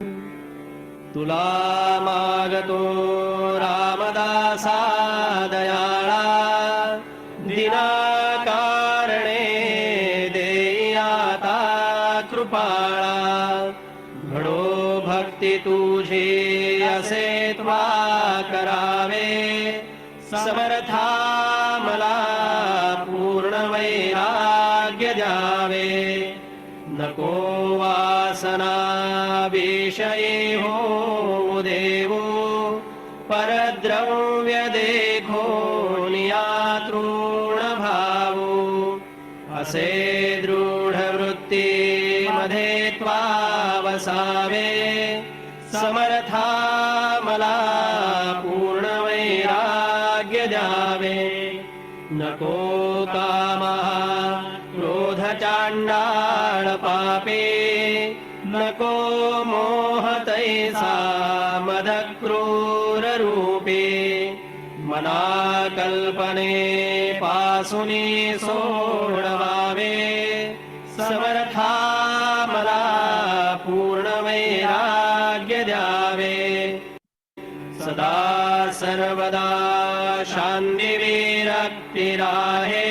तुला मागतो रामदासा दयाळा, दिनाकारणे देई आता कृपाळा। घडो भक्ती तुझी असे त्वा करावे, समर्था मला पूर्ण वैराग्य द्यावे। नको वासना विषयी हो देवो, परद्रव्य देखो नियातृण भावो। असे दृढ वृत्ती मध्ये त्वा वसावे, समर्था मला पूर्ण वैराग्य द्यावे। नको कामा क्रोध चांडाळ पापे, नको मोह तैसा मद क्रूर रूपे। मना कल्पने पासुनी सोडवावे, समर्था मला पूर्ण वैराग्य द्यावे। सदा सर्वदा शांती विरक्ती राहे,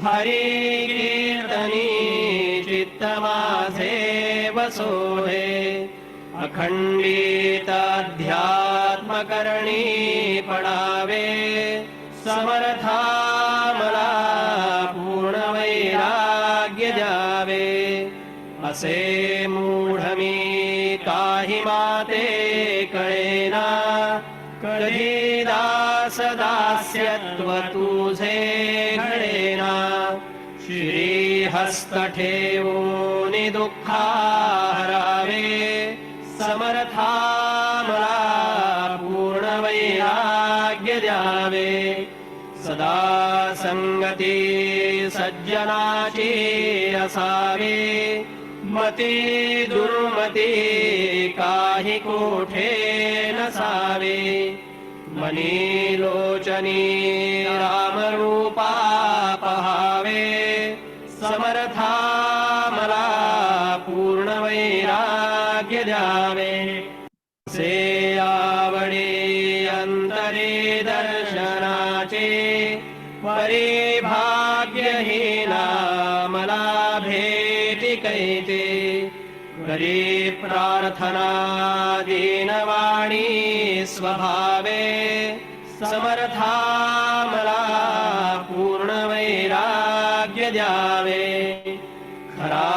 हरी कीर्तनी चित्त माझे वसोहे। अखंडित अध्यात्म करणी पडावे, समर्था मला पूर्ण वैराग्य द्यावे। असे मूढमी काही माते कळेना, कधी दास दास्यत्व तुझे घडेना। श्रीहस्त ठेवूनि दुःखा हरावे, समर्था मला पूर्ण वैराग्य द्यावे। सदा संगती सज्जनाची असावे, मती दुर्मती काही कोठे नसावे। मनी लोचनी रामरूपा पहावे, समर्था मला पूर्ण वैराग्य द्यावे। से आवडे अंतरे दर्शनाचे, परिभाग्यहीना मला भेटी कैते। करी प्रार्थना दीनवाणी स्वभावे, समर्था मला पूर्ण वैराग्य द्यावे। खरा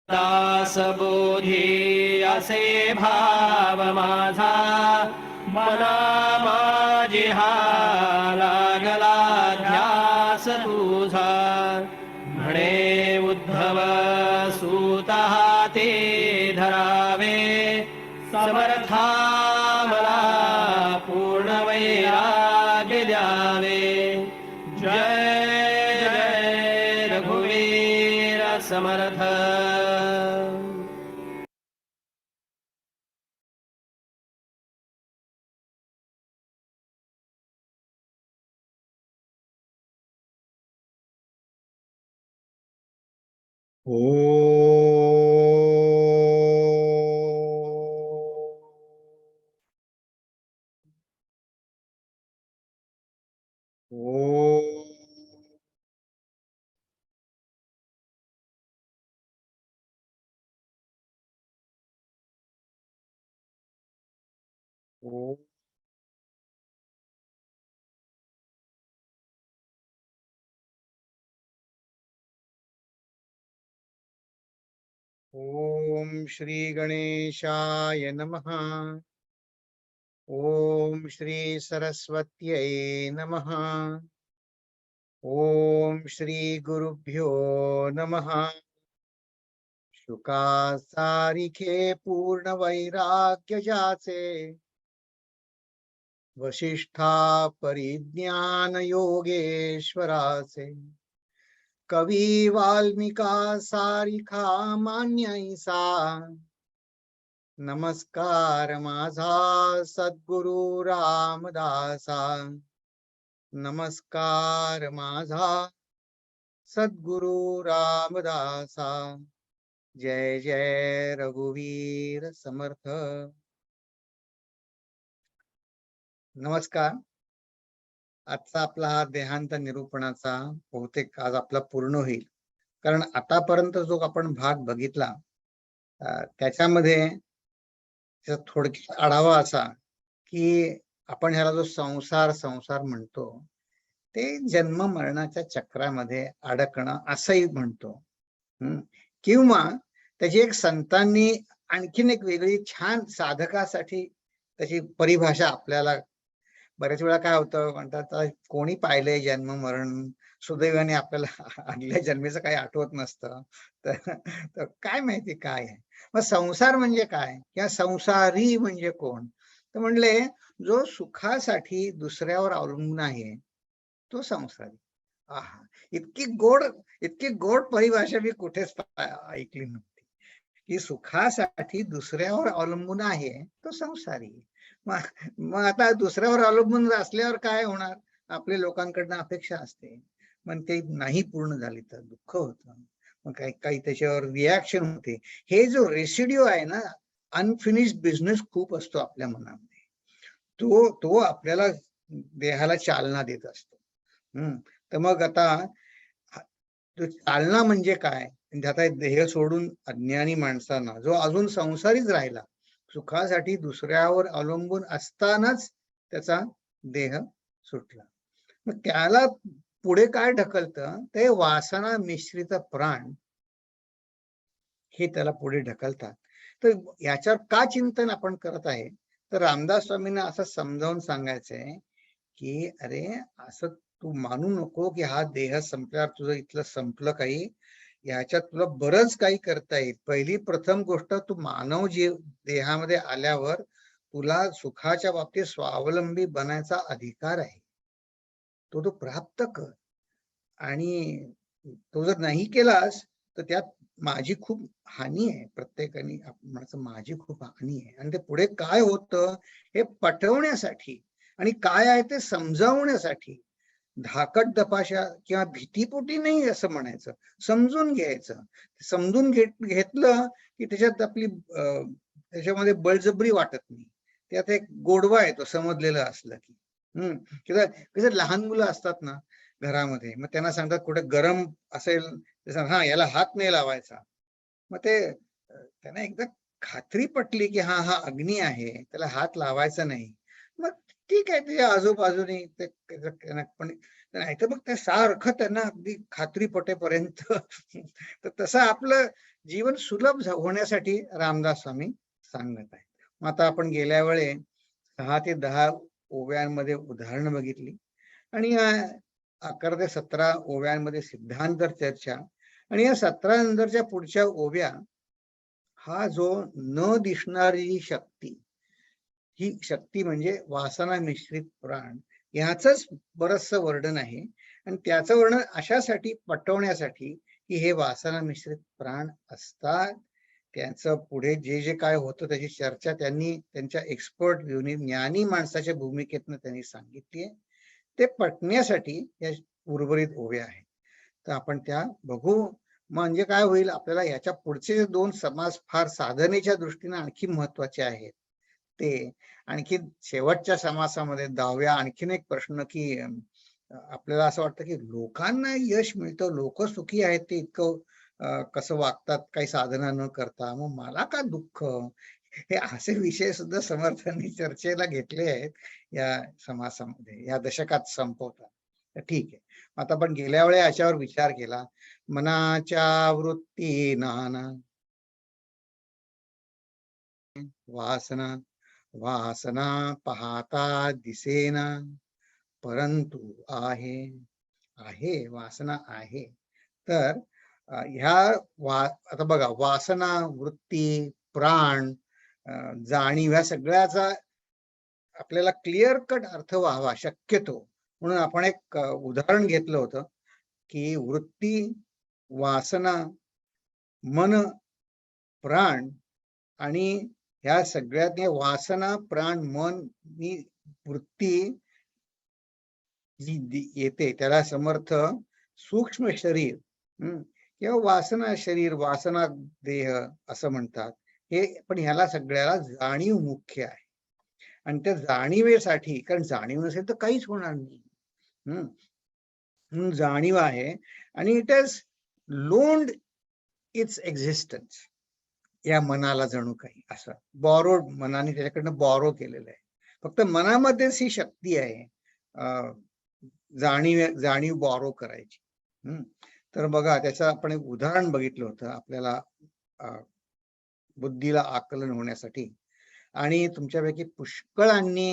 दास बोधी असे भाव माझा, मना माझी हा लागला ध्यास तुझा। म्हणे उद्धव सूता ते धरावे, समर्था मला पूर्ण वैराग्य द्यावे। जय जय रघुवीर समर्थ। ओ ओम श्री गणेशाय नमः। ओम श्री सरस्वत्यै नमः। ओम श्री गुरुभ्यो नमः। शुका सारिखे पूर्ण वैराग्य जाचे, वशिष्ठा परिज्ञान योगेश्वराचे। कवी वाल्मिका सारिखा मान्यैसा, नमस्कार माझा सद्गुरु रामदासा। नमस्कार माझा सद्गुरु रामदासा। जय जय रघुवीर समर्थ. नमस्कार. आजचा आपला हा देहांत निरूपणाचा बहुतेक आज आपला पूर्ण होईल, कारण आतापर्यंत जो आपण भाग बघितला त्याच्यामध्ये थोडक्यात आढावा असा की आपण ह्याला जो संसार संसार म्हणतो ते जन्म मरणाच्या चक्रामध्ये अडकणं असंही म्हणतो. किंवा त्याची एक संतांनी आणखीन एक वेगळी छान साधकासाठी त्याची परिभाषा आपल्याला बऱ्याच वेळा काय होतं म्हणतात, कोणी पाहिलंय जन्म मरण, सुदैवाने आपल्याला आदल्या जन्मेचं काही आठवत नसतं. तर काय माहिती काय आहे. मग संसार म्हणजे काय किंवा संसारी म्हणजे कोण, तर म्हणले जो सुखासाठी दुसऱ्यावर अवलंबून आहे तो संसारी. आहा, इतकी गोड परिभाषा मी कुठेच ऐकली नव्हती की सुखासाठी दुसऱ्यावर अवलंबून आहे तो संसारी. मग आता दुसऱ्यावर अवलंबून असल्यावर काय होणार, आपल्या लोकांकडनं अपेक्षा असते, मग ते नाही पूर्ण झाली तर दुःख होतं, मग काही काही त्याच्यावर रिॲक्शन होते. हे जो रेसिड्यू आहे ना, अनफिनिश्ड बिझनेस खूप असतो आपल्या मनामध्ये, तो आपल्याला देहाला चालना देत असतो. तर मग आता चालना म्हणजे काय, आता देह सोडून अज्ञानी माणसांना जो अजून संसारीच राहिला, सुखासाठी दुसऱ्यावर अवलंबून असतानाच त्याचा देह सुटला, मग त्याला पुढे काय ढकलतं, ते वासना मिश्रित प्राण हे त्याला पुढे ढकलतात. तर याच्यावर का चिंतन आपण करत आहे, तर रामदास स्वामींना असं समजावून सांगायचंय की अरे असं तू मानू नको की हा देह संपल्यावर तुझं इथलं संपलं, काही याच्यात तुला बरंच काही करता येईल. पहिली प्रथम गोष्ट, तू मानव जीव देहामध्ये आल्यावर तुला सुखाच्या बाबतीत स्वावलंबी बनायचा अधिकार आहे, तो प्राप्त कर. आणि तो जर नाही केलास तर त्यात माझी खूप हानी आहे. प्रत्येकाने म्हणायचं माझी खूप हानी आहे. आणि ते पुढे काय होतं हे पटवण्यासाठी आणि काय आहे ते समजावण्यासाठी धाकट दपाशा किंवा भीतीपोटी नाही असं म्हणायचं, समजून घ्यायचं. समजून घेतलं की त्याच्यात आपली त्याच्यामध्ये बळजबरी वाटत नाही, त्यात एक गोडवा येतो समजलेलं असलं की. किंवा कसं लहान मुलं असतात ना घरामध्ये, मग त्यांना सांगतात कुठे गरम असेल हा याला हात नाही लावायचा, मग ते त्यांना एकदा खात्री पटली की हा हा अग्नी आहे, त्याला हात लावायचा नाही, मग ठीक आहे त्याच्या आजूबाजूने ते पण नाही तर मग ते सारखं त्यांना अगदी खात्री पटेपर्यंत तर तसं आपलं जीवन सुलभ होण्यासाठी रामदास स्वामी सांगत आहे. मग आता आपण गेल्या वेळे 6 ते 10 ओव्यांमध्ये उदाहरणं बघितली आणि 11 ते 17 ओव्यांमध्ये सिद्धांत चर्चा, आणि या 17 नंतरच्या पुढच्या ओव्या हा जो न दिसणारी शक्ती, ही शक्ती म्हणजे वासना मिश्रित प्राण, याचंच बरचसं वर्णन आहे. आणि त्याचं वर्णन अशासाठी पटवण्यासाठी की हे वासना मिश्रित प्राण असतात, त्यांचं पुढे जे जे काय होतं त्याची चर्चा त्यांनी त्यांच्या एक्सपर्ट ज्ञानी माणसाच्या भूमिकेतनं त्यांनी सांगितली आहे. ते पटण्यासाठी या उर्वरित ओव्या आहेत. तर आपण त्या बघू. म्हणजे काय होईल, आपल्याला याच्या पुढचे 2 समास फार साधनेच्या दृष्टीने आणखी महत्वाचे आहेत. ते आणखी शेवटच्या समासामध्ये 10व्या आणखीन एक प्रश्न की आपल्याला असं वाटतं की लोकांना यश मिळतं, लोक सुखी आहेत, ते इतकं कसं वागतात काही साधना न करता, मग मला का दुःख, हे असे विषय सुद्धा समर्थांनी चर्चेला घेतले आहेत या समासामध्ये, या दशकात संपवतात. तर ठीक आहे, आता आपण गेल्या वेळी याच्यावर विचार केला. मनाच्या वृत्ती नाना वासना, वासना पाहता दिसेना परंतु आहे, आहे वासना आहे. तर ह्या आता बघा, वासना, वृत्ती, प्राण, जाणीव, ह्या सगळ्याचा आपल्याला क्लिअर कट अर्थ व्हावा शक्यतो म्हणून आपण एक उदाहरण घेतलं होतं की वृत्ती, वासना, मन, प्राण, आणि ह्या सगळ्यात वासना, प्राण, मन, वृत्ती जी येते त्याला समर्थ सूक्ष्म शरीर किंवा वासना शरीर, वासना देह असं म्हणतात. हे पण ह्याला सगळ्याला जाणीव मुख्य आहे. आणि त्या जाणीवेसाठी, कारण जाणीव नसेल तर काहीच होणार नाही. म्हणून जाणीव आहे आणि इट हॅज लोन्ड इट्स एक्झिस्टन्स या मनाला, जणू काही असं बॉरोड, मनाने त्याच्याकडनं बॉरो केलेलं आहे. फक्त मनामध्येच ही शक्ती आहे जाणीव बॉरो करायची. तर बघा, त्याचं आपण एक उदाहरण बघितलं होतं आपल्याला बुद्धीला आकलन होण्यासाठी. आणि तुमच्यापैकी पुष्कळांनी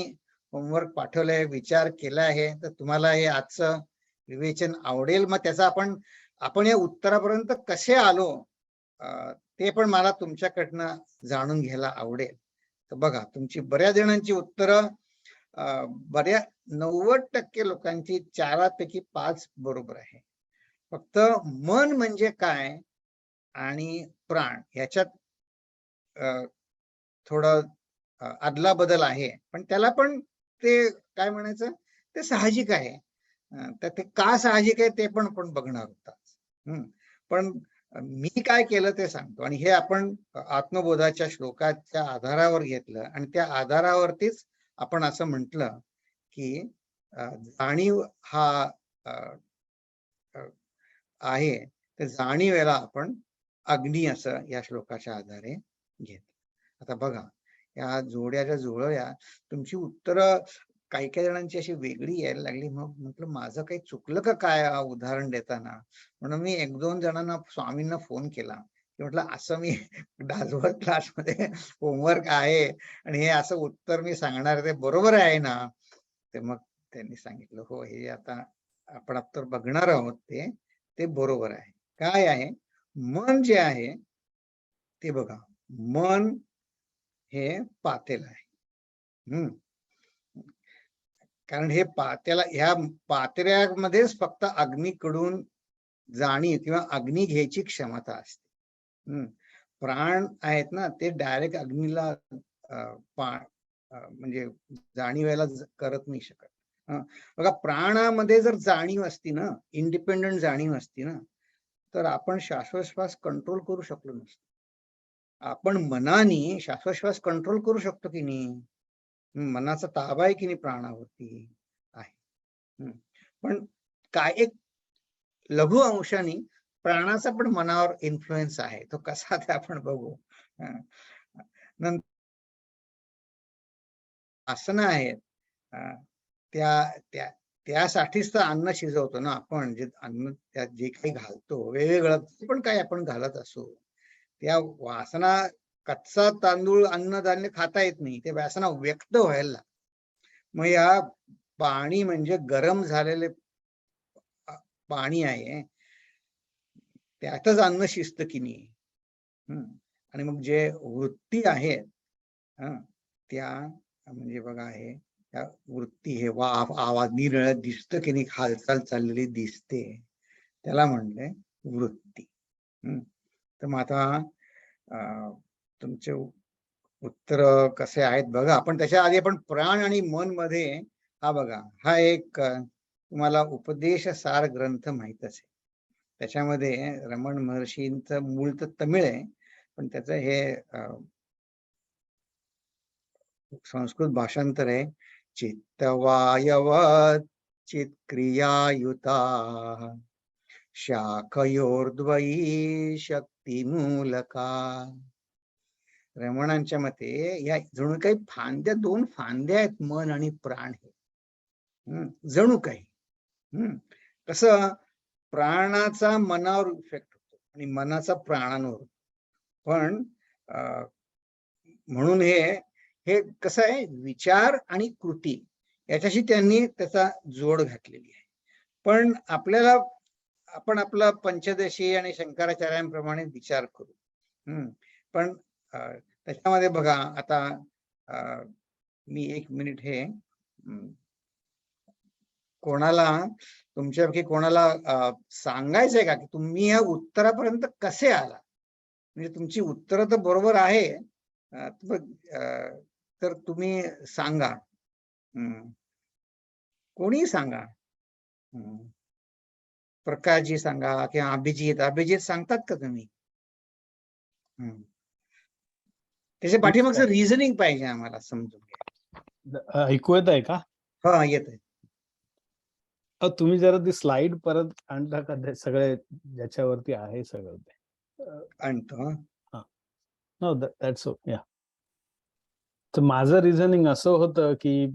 होमवर्क पाठवलंय, विचार केला आहे, तर तुम्हाला हे आजचं विवेचन आवडेल. मग त्याचा आपण या उत्तरापर्यंत कसे आलो ते पण मला तुमच्याकडनं जाणून घ्यायला आवडेल. तर बघा, तुमची बऱ्याच जणांची उत्तरं 90% लोकांची 4पैकी 5 बरोबर आहे. फक्त मन म्हणजे काय आणि प्राण ह्याच्यात थोडं अदला बदल आहे, पण त्याला पण ते काय म्हणायचं, ते साहजिक आहे. तर ते का साहजिक आहे ते पण आपण बघणार होता. पण मी काय केलं ते सांगतो, आणि हे आपण आत्मबोधाच्या श्लोकाच्या आधारावर घेतलं आणि त्या आधारावरतीच आपण असं म्हटलं की जाणीव हा आहे, तर जाणीवेला आपण अग्नी असं या श्लोकाच्या आधारे घेतलं. आता बघा, या जोड्याच्या जुळव्या तुमची उत्तरं काही काही जणांची अशी वेगळी यायला लागली. मग म्हटलं माझं काही चुकलं का काय उदाहरण देताना. म्हणून मी 1-2 जणांना, स्वामींना फोन केला की म्हटलं असं मी दासबोध क्लासमध्ये होमवर्क आहे आणि हे असं उत्तर मी सांगणार, ते बरोबर आहे ना. ते मग त्यांनी सांगितलं हो, हे आता आपण आता बघणार आहोत ते बरोबर आहे. काय आहे, मन जे आहे ते बघा, मन हे पातेल आहे. कारण हे ह्या पातेल्यामध्येच फक्त अग्नीकडून जाणीव किंवा अग्नी घ्यायची क्षमता असते. प्राण आहेत ना, ते डायरेक्ट अग्नीला म्हणजे जाणीवायला करत नाही शकत. बघा, प्राणामध्ये जर जाणीव असती ना, इंडिपेंडंट जाणीव असती ना, तर आपण श्वासोश्वास कंट्रोल करू शकलो नसतो. आपण मनाने श्वासोश्वास कंट्रोल करू शकतो की नाही? मनाचा ताबा आहे की नाही प्राणावरती? आहे. पण काय एक लघु अंशाने प्राणाचा पण मनावर इन्फ्लुएन्स आहे. तो कसा ते आपण बघू. नंतर आसनं आहेत. त्यासाठीच तर अन्न शिजवतो ना आपण. जे अन्न त्यात जे काही घालतो वेगवेगळं, पण काही आपण घालत असो, त्या वासना, कच्चा तांदूळ अन्नधान्य खाता येत नाही, ते वासना व्यक्त व्हायला. मग या पाणी म्हणजे गरम झालेले पाणी आहे, त्यातच अन्न शिजतं की नाही. आणि मग जे वृत्ती आहेत त्या म्हणजे बघा, हे त्या वृत्ती, हे आवाज निरळत दिसतं की नाही, हालचाल चाललेली दिसते, त्याला म्हणलंय वृत्ती. तर मग आता तुमचे उत्तर कसे आहेत बघा. आपण त्याच्या आधी आपण प्राण आणि मन मध्ये, हा बघा, हा एक तुम्हाला उपदेश सार ग्रंथ माहितच आहे. त्याच्यामध्ये रमण महर्षींचं मूळ तर तमिळ आहे, पण त्याचं हे संस्कृत भाषांतर आहे. चित्तवायवत चित्क्रियायुता शाखयोर्द्वयी शक्तिमूलका. रमणांच्या मते या जणू काही फांद्या, 2 फांद्या आहेत, मन आणि प्राण हे. जणू काही. कसं प्राणाचा मनावर इफेक्ट होतो आणि मनाचा प्राणांवर. पण म्हणून हे कसं आहे, विचार आणि कृती याच्याशी त्यांनी त्याचा जोड घातलेली आहे. पण आपण आपला पंचदशी आणि शंकराचार्यांप्रमाणे विचार करू. पण त्याच्यामध्ये बघा, आता मी 1 मिनिट हे कोणाला, तुमच्यापैकी कोणाला सांगायचंय का की तुम्ही या उत्तरापर्यंत कसे आला? म्हणजे तुमची उत्तरं तर बरोबर आहे, तर तुम्ही सांगा. कोणी सांगा. प्रकाशजी सांगा किंवा अभिजित सांगतात का तुम्ही? त्याच्या पाठीमागचं रिझनिंग पाहिजे आम्हाला समजून घ्या. ऐकू येत आहे का? हा, येत आहे. तुम्ही जरा ती स्लाइड परत आणता का? ते सगळे ज्याच्यावरती आहे सगळं ते आणतो. No that's okay. तर माझं रिझनिंग असं होतं की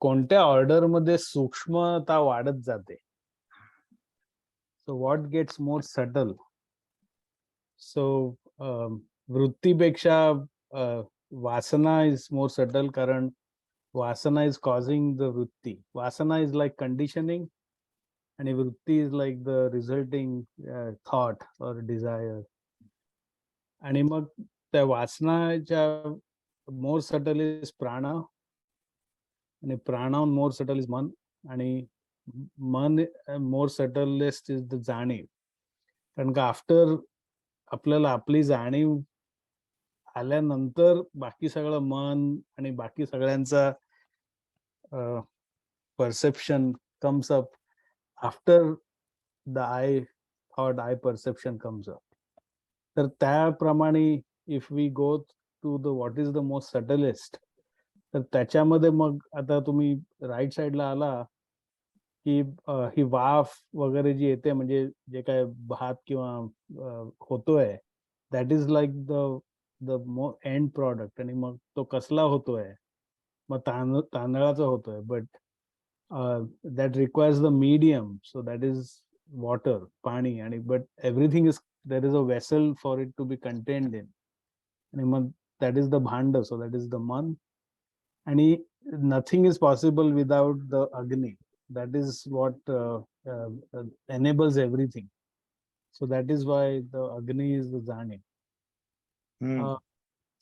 कोणत्या ऑर्डर मध्ये सूक्ष्मता वाढत जाते. So what gets more subtle. So वृत्तीपेक्षा वासना इज मोर सटल, कारण वासना is causing the vritti. Vasana is like conditioning and vritti is like the resulting thought or desire. आणि मग त्या वासनाच्या more subtle is prana, आणि prana more subtle is मन, आणि मन more subtlest is the जाणीव. कारण का आफ्टर आपल्याला आपली जाणीव आल्यानंतर बाकी सगळं मन आणि बाकी सगळ्यांचा perception comes up after the I thought, I perception comes up. तर त्याप्रमाणे if we go to the what is the most subtlest, तर त्याच्यामध्ये मग आता तुम्ही राईट साइडला आला की ही वाफ वगैरे जी येते, म्हणजे जे काय भात किंवा होतोय, that is like the end product. आणि मग तो कसला होतोय? मग तांदळाचा होतोय, but that requires the medium, so that is water, पाणी, आणि but everything is, there is a vessel for it to be contained in, आणि मग that is the bhanda, so that is the man. आणि nothing is possible without the agni, that is what enables everything, so that is why the agni is the jani.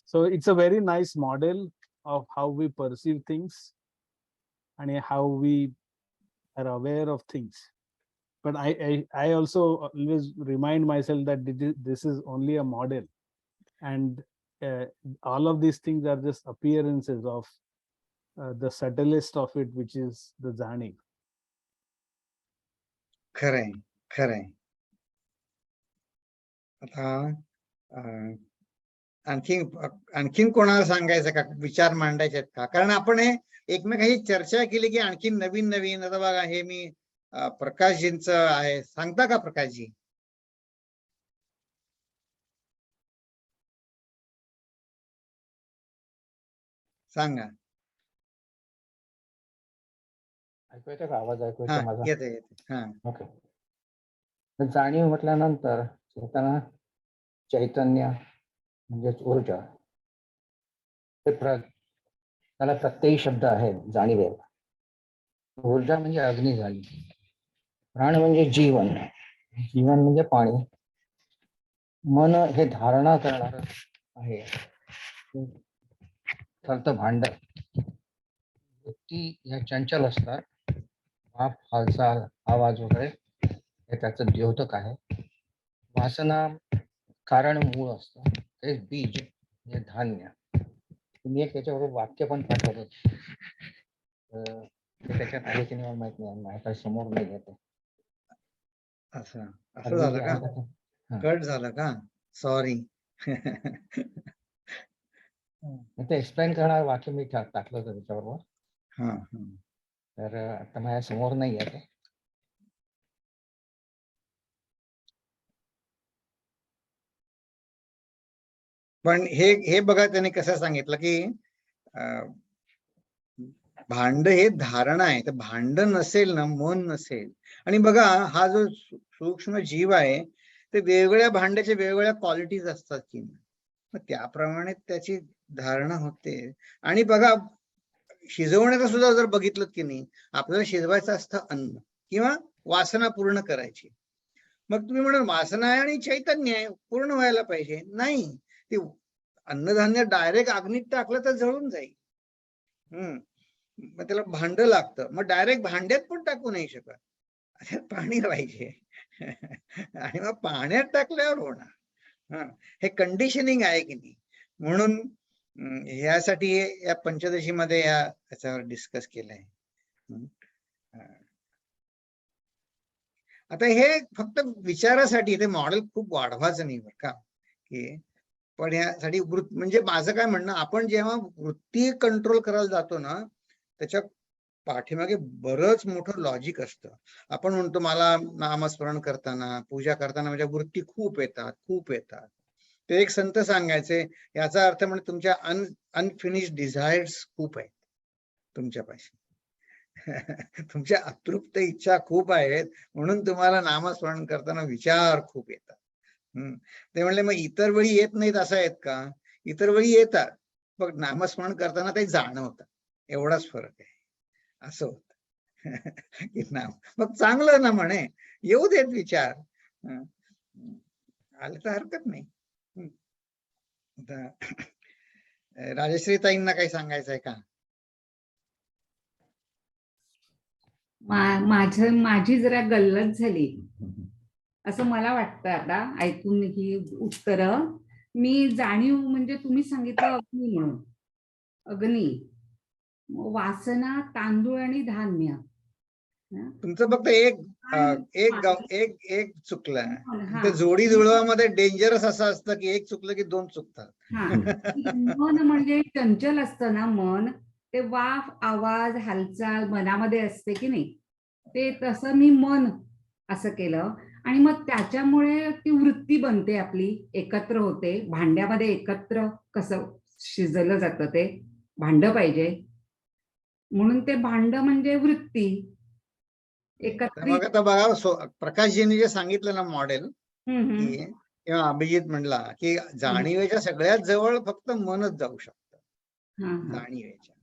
So it's a very nice model of how we perceive things and how we are aware of things. But I also always remind myself that this is only a model, and all of these things are just appearances of the subtlest of it, which is the jani. खरंय, खरंय. आता आणखीन कोणाला सांगायचं का, विचार मांडायचे आहेत का? कारण आपण हे एकमेकांशी चर्चा केली की आणखीन नवीन नवीन. आता बघा, हे मी प्रकाशजींच आहे, सांगता का प्रकाशजी? सांगा. ऐकू येतं का? आवाज ऐकू येतो माझा? येते येते. हा, ओके. जाणीव म्हटल्यानंतर चेतना, चैतन्य म्हणजेच ऊर्जा, त्याला प्रत्ययी शब्द आहे जाणीवेला. ऊर्जा म्हणजे अग्नी झाली, प्राण म्हणजे जीवन, जीवन म्हणजे पाणी, मन हे धारणा करणार आहे, ठरतं भांड. वृत्ती या चंचल असतात, भाव, हालचाल, आवाज वगैरे हे त्याचं द्योतक आहे. वासना कारण मूळ असतं, ते बीज म्हणजे धान्य. तुम्ही एक त्याच्याबरोबर वाक्य पण पाठवलं, त्याच्यात आहे की नाही मला माहित नाही, माझ्या काही समोर नाही येत. असं झालं का? कट झालं का? सॉरी. ते एक्सप्लेन करणार वाक्य मी टाकलं होतं त्याच्याबरोबर. हा, तर आता माझ्या समोर नाही येत. पण हे बघा, त्याने कसं सांगितलं की भांड हे धारणा आहे. तर भांड नसेल ना, मन नसेल. आणि बघा, हा जो सूक्ष्म जीव आहे, ते वेगवेगळ्या भांड्याच्या वेगवेगळ्या क्वालिटीज असतात की नाही, मग त्याप्रमाणे त्याची धारणा होते. आणि बघा, शिजवण्याचं सुद्धा जर बघितलं की नाही, आपल्याला शिजवायचं असतं अन्न किंवा वासना पूर्ण करायची. मग तुम्ही म्हणाल वासना आहे आणि चैतन्य आहे, पूर्ण व्हायला पाहिजे. नाही, ते अन्नधान्य डायरेक्ट अग्नीत टाकलं तर जळून जाईल. मग त्याला भांड लागतं. मग डायरेक्ट भांड्यात पण टाकू नाही शकत, पाणी पाहिजे. आणि मग पाण्यात टाकल्यावर होणार. हे कंडिशनिंग आहे की नाही. म्हणून ह्यासाठी या पंचदशी मध्ये याच्यावर डिस्कस केलंय. आता हे फक्त विचारासाठी, ते मॉडेल खूप वाढवायचं नाही बरं का, की पण यासाठी म्हणजे माझं काय म्हणणं, आपण जेव्हा वृत्ती कंट्रोल करायला जातो ना, त्याच्या पाठीमागे बरंच मोठं लॉजिक असतं. आपण म्हणतो मला नामस्मरण करताना, पूजा करताना माझ्या वृत्ती खूप येतात. ते एक संत सांगायचे, याचा अर्थ म्हणजे तुमच्या अनफिनिश्ड डिझायर्स खूप आहेत तुमच्यापाशी. तुमच्या अतृप्त इच्छा खूप आहेत, म्हणून तुम्हाला नामस्मरण करताना विचार खूप येतात. ते म्हणले मग इतर वेळी येत नाहीत असं आहेत का? इतर वेळी येतात, पण नामस्मरण करताना ते जाणवतात, एवढाच फरक आहे. असं होत की नाम मग चांगलं ना म्हणे, येऊ देत विचार, आलं तर हरकत नाही. राजश्री ताईंना काही सांगायचं आहे का? माझी जरा गल्लत झाली असं मला वाटतं आता ऐकून ही उत्तरं. मी जाणीव म्हणजे तुम्ही सांगितलं अग्नी म्हणून, अग्नी, वासना, तांदूळ आणि धान्य. तुमचं फक्त एक चुकलं. ते जोडी जुळवामध्ये डेंजरस असं असतं की एक चुकलं की दोन चुकतात. मन म्हणजे चंचल असतं ना मन, ते वाफ, आवाज, हालचाल मनामध्ये असते की नाही, ते तसं मी मन असं केलं आणि मग त्याच्यामुळे ती वृत्ती बनते आपली, एकत्र होते. भांड्यामध्ये एकत्र कसं शिजलं जातं, ते भांड पाहिजे म्हणून ते भांड म्हणजे वृत्ती एकत्रित. मग आता बघा, प्रकाशजींनी जे सांगितलं ना मॉडेल, की किंवा अभिजित म्हणला की जाणीवेच्या सगळ्यात जवळ फक्त मनच जाऊ शकतं जाणीवेच्या,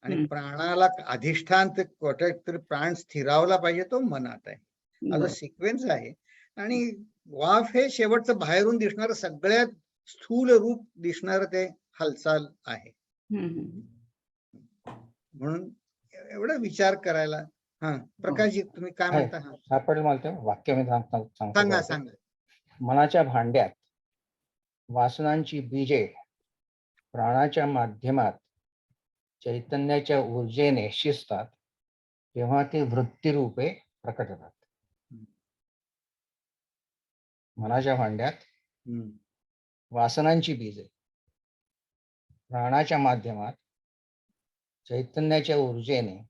आणि प्राणाला अधिष्ठान ते कुठेतरी प्राण स्थिरावला पाहिजे, तो मनात आहे. हा सिक्वेन्स आहे. आणि वाफ हे शेवटचं बाहेरून दिसणारं सगळ्यात स्थूल रूप दिसणारं ते हालचाल आहे. म्हणून एवढा विचार करायला. प्रकाशजी तुम्ही काय म्हणता? सापडेल मला ते वाक्य मी सांगा. मनाच्या भांड्यात वासनांची बीजे प्राणाच्या माध्यमात चैतन्याच्या ऊर्जेने शिजतात, तेव्हा ते वृत्तीरूपे प्रकट होतात. मनाच्या भांड्यात वासनांची बीजे प्राणाच्या माध्यमात चैतन्याच्या ऊर्जेने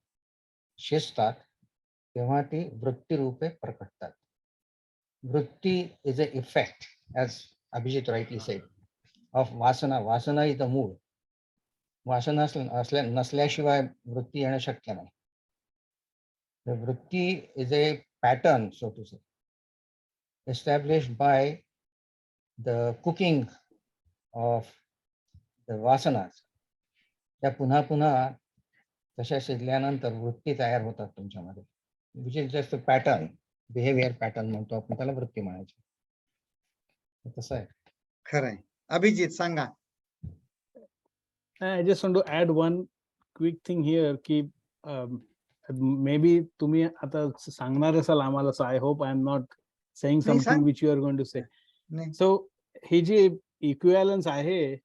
शिजतात, तेव्हा ती वृत्तीरूपे प्रकटतात. वृत्ती is a effect, as Abhijit rightly said, of vasana. Vasana is the mood. वासना नसल्याशिवाय वृत्ती येणं शक्य नाही. The वृत्ती is a pattern, so to say, established by the cooking of the vasanas. त्या पुन्हा पुन्हा तशा शिजल्यानंतर वृत्ती तयार होतात तुमच्यामध्ये, which is just a pattern, behaviour pattern म्हणतो आपण त्याला, वृत्ती म्हणायची. तसं आहे. खरंय. अभिजित सांगा. I just want to add one quick thing here की maybe तुम्ही आता सांगणार असाल आम्हाला, so I hope I am not saying something which you are going to say. So he G equivalence आहे,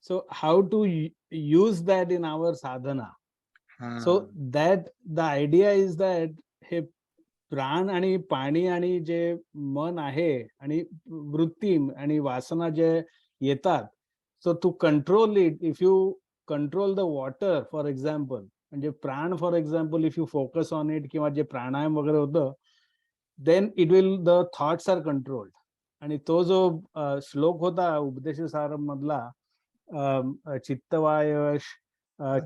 so how to use that in our sadhana. So that the idea is that हे प्राण आणि पाणी आणि जे मन आहे आणि वृत्ती आणि वासना जे येतात, so to control it, if you control the water for example, म्हणजे प्राण for example, if you focus on it किंवा जे प्राणायाम वगैरे होतं, then it will, the thoughts are controlled. आणि तो जो श्लोक होता उपदेशसारम मधला, चित्तवायश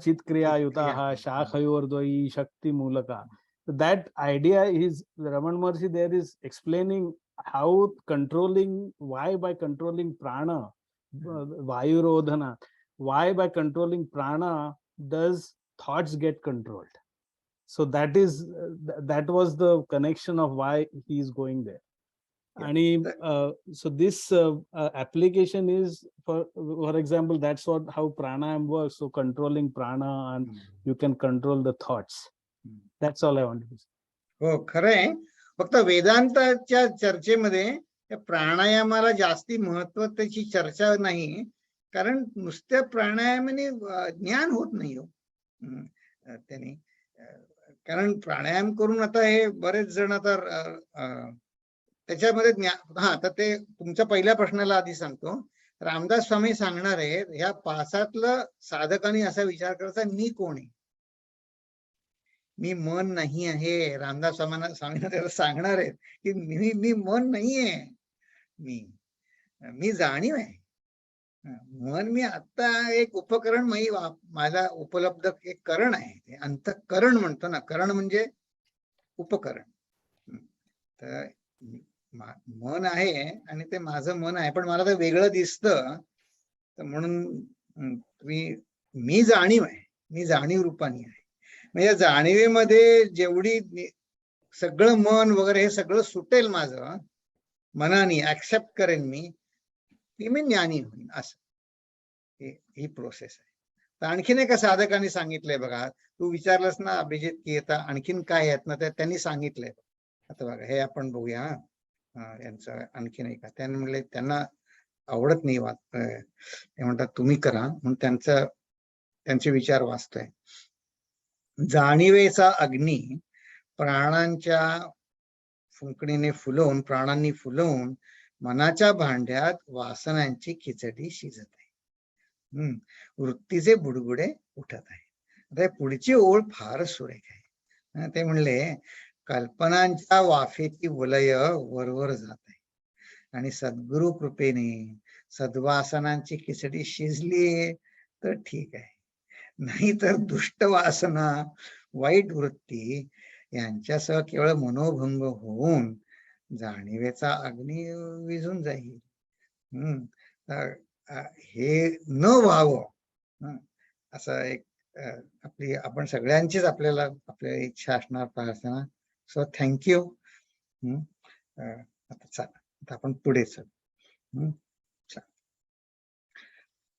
चित्क्रियायुताः शाखयोर्द्वयी शक्ति मूलका. So that idea is, Raman Maharshi there is explaining how controlling, why by controlling prana, vayurodhana, why by controlling prana does thoughts get controlled. So that is, that was the connection of why he is going there. And so this application is for example, that's what how pranayam works. So controlling prana, and you can control the thoughts. That's all I wanted to say. हो, खरंय. फक्त वेदांताच्या चर्चेमध्ये प्राणायामाला जास्ती महत्व त्याची चर्चा नाही, कारण नुसत्या प्राणायामाने ज्ञान होत नाही हो. त्याने कारण प्राणायाम करून आता हे बरेच जण आता त्याच्यामध्ये हा, तर ते तुमच्या पहिल्या प्रश्नाला आधी सांगतो. रामदास स्वामी सांगणार आहेत ह्या पाचातलं साधकांनी असा विचार करायचा, मी कोण आहे, मी मन नाही आहे. रामदास स्वामींना त्याला सांगणार आहेत की मी मन नाहीये, मी जाणीव आहे. मन मी आता एक उपकरण, माझा उपलब्ध एक करण आहे, अंतःकरण म्हणतो ना, करण म्हणजे उपकरण. तर मन आहे आणि ते माझं मन आहे, पण मला ते वेगळं दिसतं. तर म्हणून मी जाणीव आहे, मी जाणीव रूपाने आहे. म्हणजे जाणीवेमध्ये जेवढी सगळं मन वगैरे हे सगळं सुटेल माझं, मनाने ऍक्सेप्ट करेन मी ज्ञानी होईन. असं ही प्रोसेस आहे. तर आणखीन एका साधकांनी सांगितलंय बघा, तू विचारलंस ना अभिजित की आता आणखीन काय आहेत ना, तर त्यांनी सांगितलंय. आता बघा हे आपण बघूया. यांचं आणखीन एका त्यांनी म्हणले त्यांना आवडत नाही ते म्हणतात तुम्ही करा, म्हणून त्यांचे विचार वाचतोय. जाणीवेचा अग्नी प्राणांच्या फुंकणीने फुलवून, प्राणांनी फुलवून मनाच्या भांड्यात वासनांची खिचडी शिजत आहे. वृत्तीचे बुडबुडे उठत आहे. आता पुढची ओळ फार सुरेख आहे. ते म्हणले, कल्पनांच्या वाफेची वलय वरवर जात आहे आणि सद्गुरु कृपेने सद्वासनांची खिचडी शिजली तर ठीक आहे, नाही तर दुष्ट वासना, वाईट वृत्ती यांच्यासह केवळ मनोभंग होऊन जाणीवेचा अग्नी विझून जाईल. हे न व्हावं असं एक आपण सगळ्यांचीच आपल्या इच्छा असणार, प्रार्थना. So thank you. आता चला, आता आपण पुढे चल.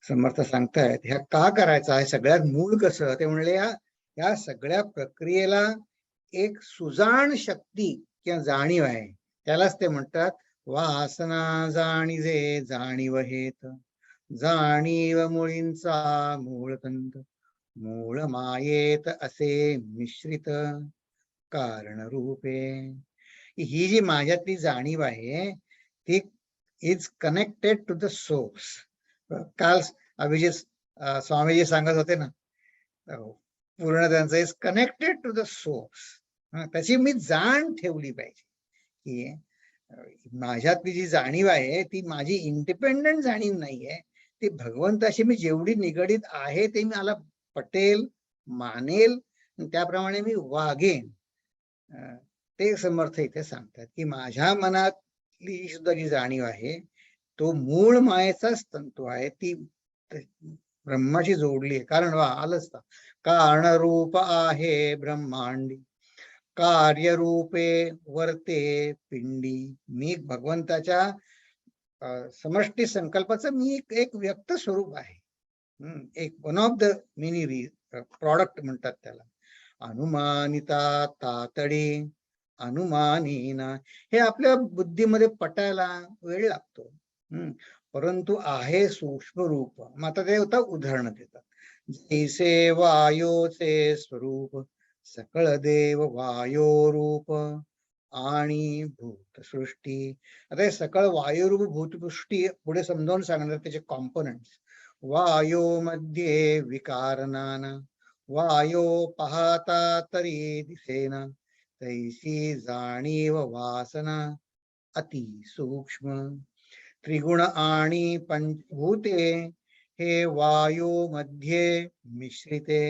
समर्थ सांगतायत ह्या का करायचं आहे, सगळ्यात मूळ कसं. ते म्हणले या सगळ्या प्रक्रियेला एक सुजाण शक्ती किंवा जाणीव आहे. त्यालाच ते म्हणतात वासना जाणीजे जाणीव हेत, जाणीव मुळींचा मूळकंद, मूळ मायेत असे मिश्रित कारण रूपे. ही जी माझ्यातली जाणीव आहे ती is connected to the source. काल अभिजित स्वामीजी सांगत होते ना, पूर्ण त्यांचं is connected to the source. त्याची मी जाण ठेवली पाहिजे की माझ्यातली जी जाणीव आहे ती माझी इंडिपेंडंट जाणीव नाहीये, ती भगवंताशी मी जेवढी निगडीत आहे ते मला पटेल, मानेल, त्याप्रमाणे मी वागेन. ते समर्थ इथे सांगतात की माझ्या मनातली सुद्धा जी जाणीव आहे तो मूळ मायेचाच तंतू आहे, ती ब्रह्माशी जोडली आहे. कारण आलंच ना, कारण रूप आहे ब्रह्मांडी, कार्यरूपे वर्ते पिंडी. मी भगवंताच्या समष्टी संकल्पाचं मी एक व्यक्त स्वरूप आहे. एक one of the mini product म्हणतात त्याला. अनुमानिता तातडी अनुमानीना, हे आपल्या बुद्धीमध्ये पटायला वेळ लागतो. परंतु आहे सूक्ष्म रूप. मग आता ते होता उदाहरण देतात. जैसे वायोचे स्वरूप सकळ देव वायो रूप आणि भूतसृष्टी. आता हे सकळ वायुरूप भूतसृष्टी पुढे समजावून सांगणार त्याचे कॉम्पोनंट्स. वायो मध्ये विकारनान, वायो पाहता तरी दिसेना, तैसी जाणीव वासना अति सूक्ष्म. त्रिगुण आणि पंचभूते हे वायू मध्ये मिश्रिते,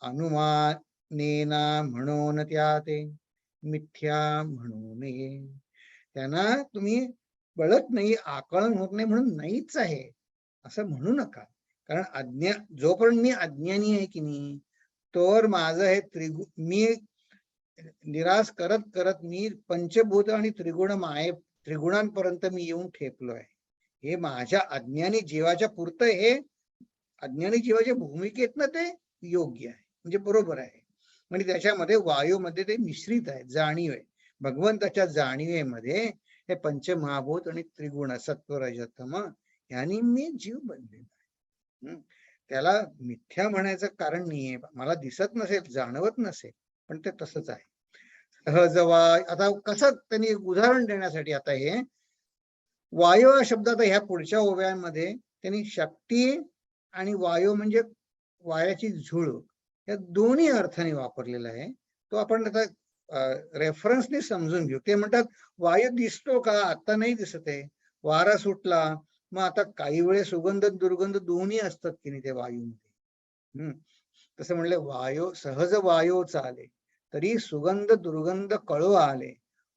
अनुमानेना म्हणून त्याते मिथ्या म्हणू नये. त्यांना तुम्ही बळत नाही, आकलन होत नाही म्हणून नाहीच आहे असं म्हणू नका. कारण जोपर्यंत मी अज्ञानी आहे की नाही, तोवर माझं हे मी निराश करत करत मी पंचभूत आणि त्रिगुणांपर्यंत मी येऊन ठेपलो आहे. हे माझ्या अज्ञानी जीवाच्या पुरतं, हे अज्ञानी जीवाच्या भूमिकेतनं ते योग्य आहे, म्हणजे बरोबर आहे. म्हणजे त्याच्यामध्ये वायूमध्ये ते मिश्रित आहे, जाणीव आहे. भगवंताच्या जाणीवेमध्ये हे पंचमहाभूत आणि त्रिगुण सत्व रजतम यांनी मी जीव बनलेला आहे. त्याला मिथ्या म्हणायचं कारण नाहीये. मला दिसत नसेल, जाणवत नसेल, पण ते तसंच आहे. सहज वाय, आता कसं त्यांनी उदाहरण देण्यासाठी आता हे वायू हा शब्द आता ह्या पुढच्या ओव्यांमध्ये त्यांनी शक्ती आणि वायू म्हणजे वाऱ्याची झुळूक या दोन्ही अर्थाने वापरलेला आहे. तो आपण आता रेफरन्सने समजून घेऊ. ते म्हणतात वायू दिसतो का? आता नाही दिसत आहे. वारा सुटला, मग आता काही वेळेस सुगंध दुर्गंध दोन्ही असतात की नाही त्या वायूमध्ये. तसं म्हणले वायू सहज वायू चाले, तरी सुगंध दुर्गंध कळू आले,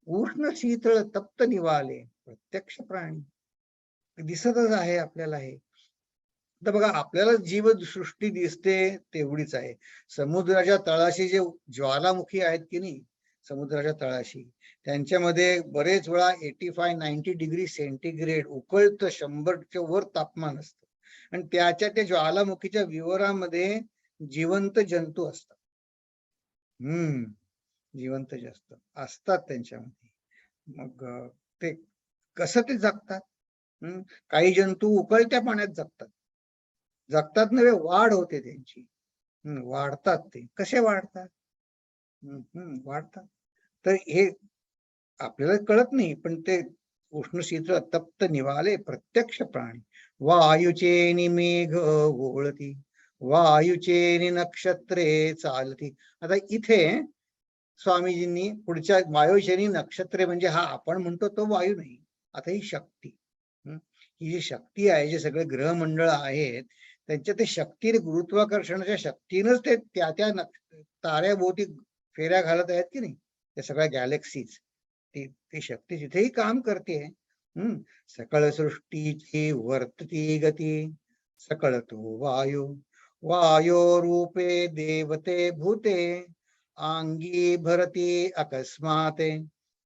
उष्ण शीतळ तप्त निवाले, प्रत्यक्ष प्राणी दिसतच आहे आपल्याला हे. तर बघा आपल्याला जीवसृष्टी दिसते तेवढीच आहे. समुद्राच्या तळाशी जे ज्वालामुखी आहेत की नाही, समुद्राच्या तळाशी त्यांच्यामध्ये बरेच वेळा 85-90 डिग्री सेंटीग्रेड उकळतं 100च्या वर तापमान असतं, आणि त्याच्या त्या ज्वालामुखीच्या विवरामध्ये जिवंत जंतू असतात. जिवंत जास्त असतात त्यांच्यामध्ये. मग ते कसं ते जगतात? काही जंतू उकळत्या पाण्यात जगतात नव्हे, वाढ होते त्यांची. वाढतात. ते कसे वाढतात? वाढतात तर हे आपल्याला कळत नाही, पण ते उष्ण शीतळ तप्त निवाले प्रत्यक्ष प्राणी. वायुचे मेघ ओळती, वायुचे नक्षत्रे चालती. आता इथे स्वामीजींनी पुढच्या वायुचेनी नक्षत्रे म्हणजे हा आपण म्हणतो तो वायू नाही, आता ही शक्ती, ही जी शक्ती आहे, जे सगळे ग्रहमंडळ आहेत त्यांच्या ते शक्ती गुरुत्वाकर्षणाच्या शक्तीनंच ते त्या ताऱ्याभोवती फेऱ्या घालत आहेत की नाही, त्या सगळ्या गॅलेक्सीज. ती शक्ती तिथेही काम करते. सकळ सृष्टीची वर्तती गती, सकळ तो वायू, वायो रूपे देवते भूते, अंगी भरती अकस्माते,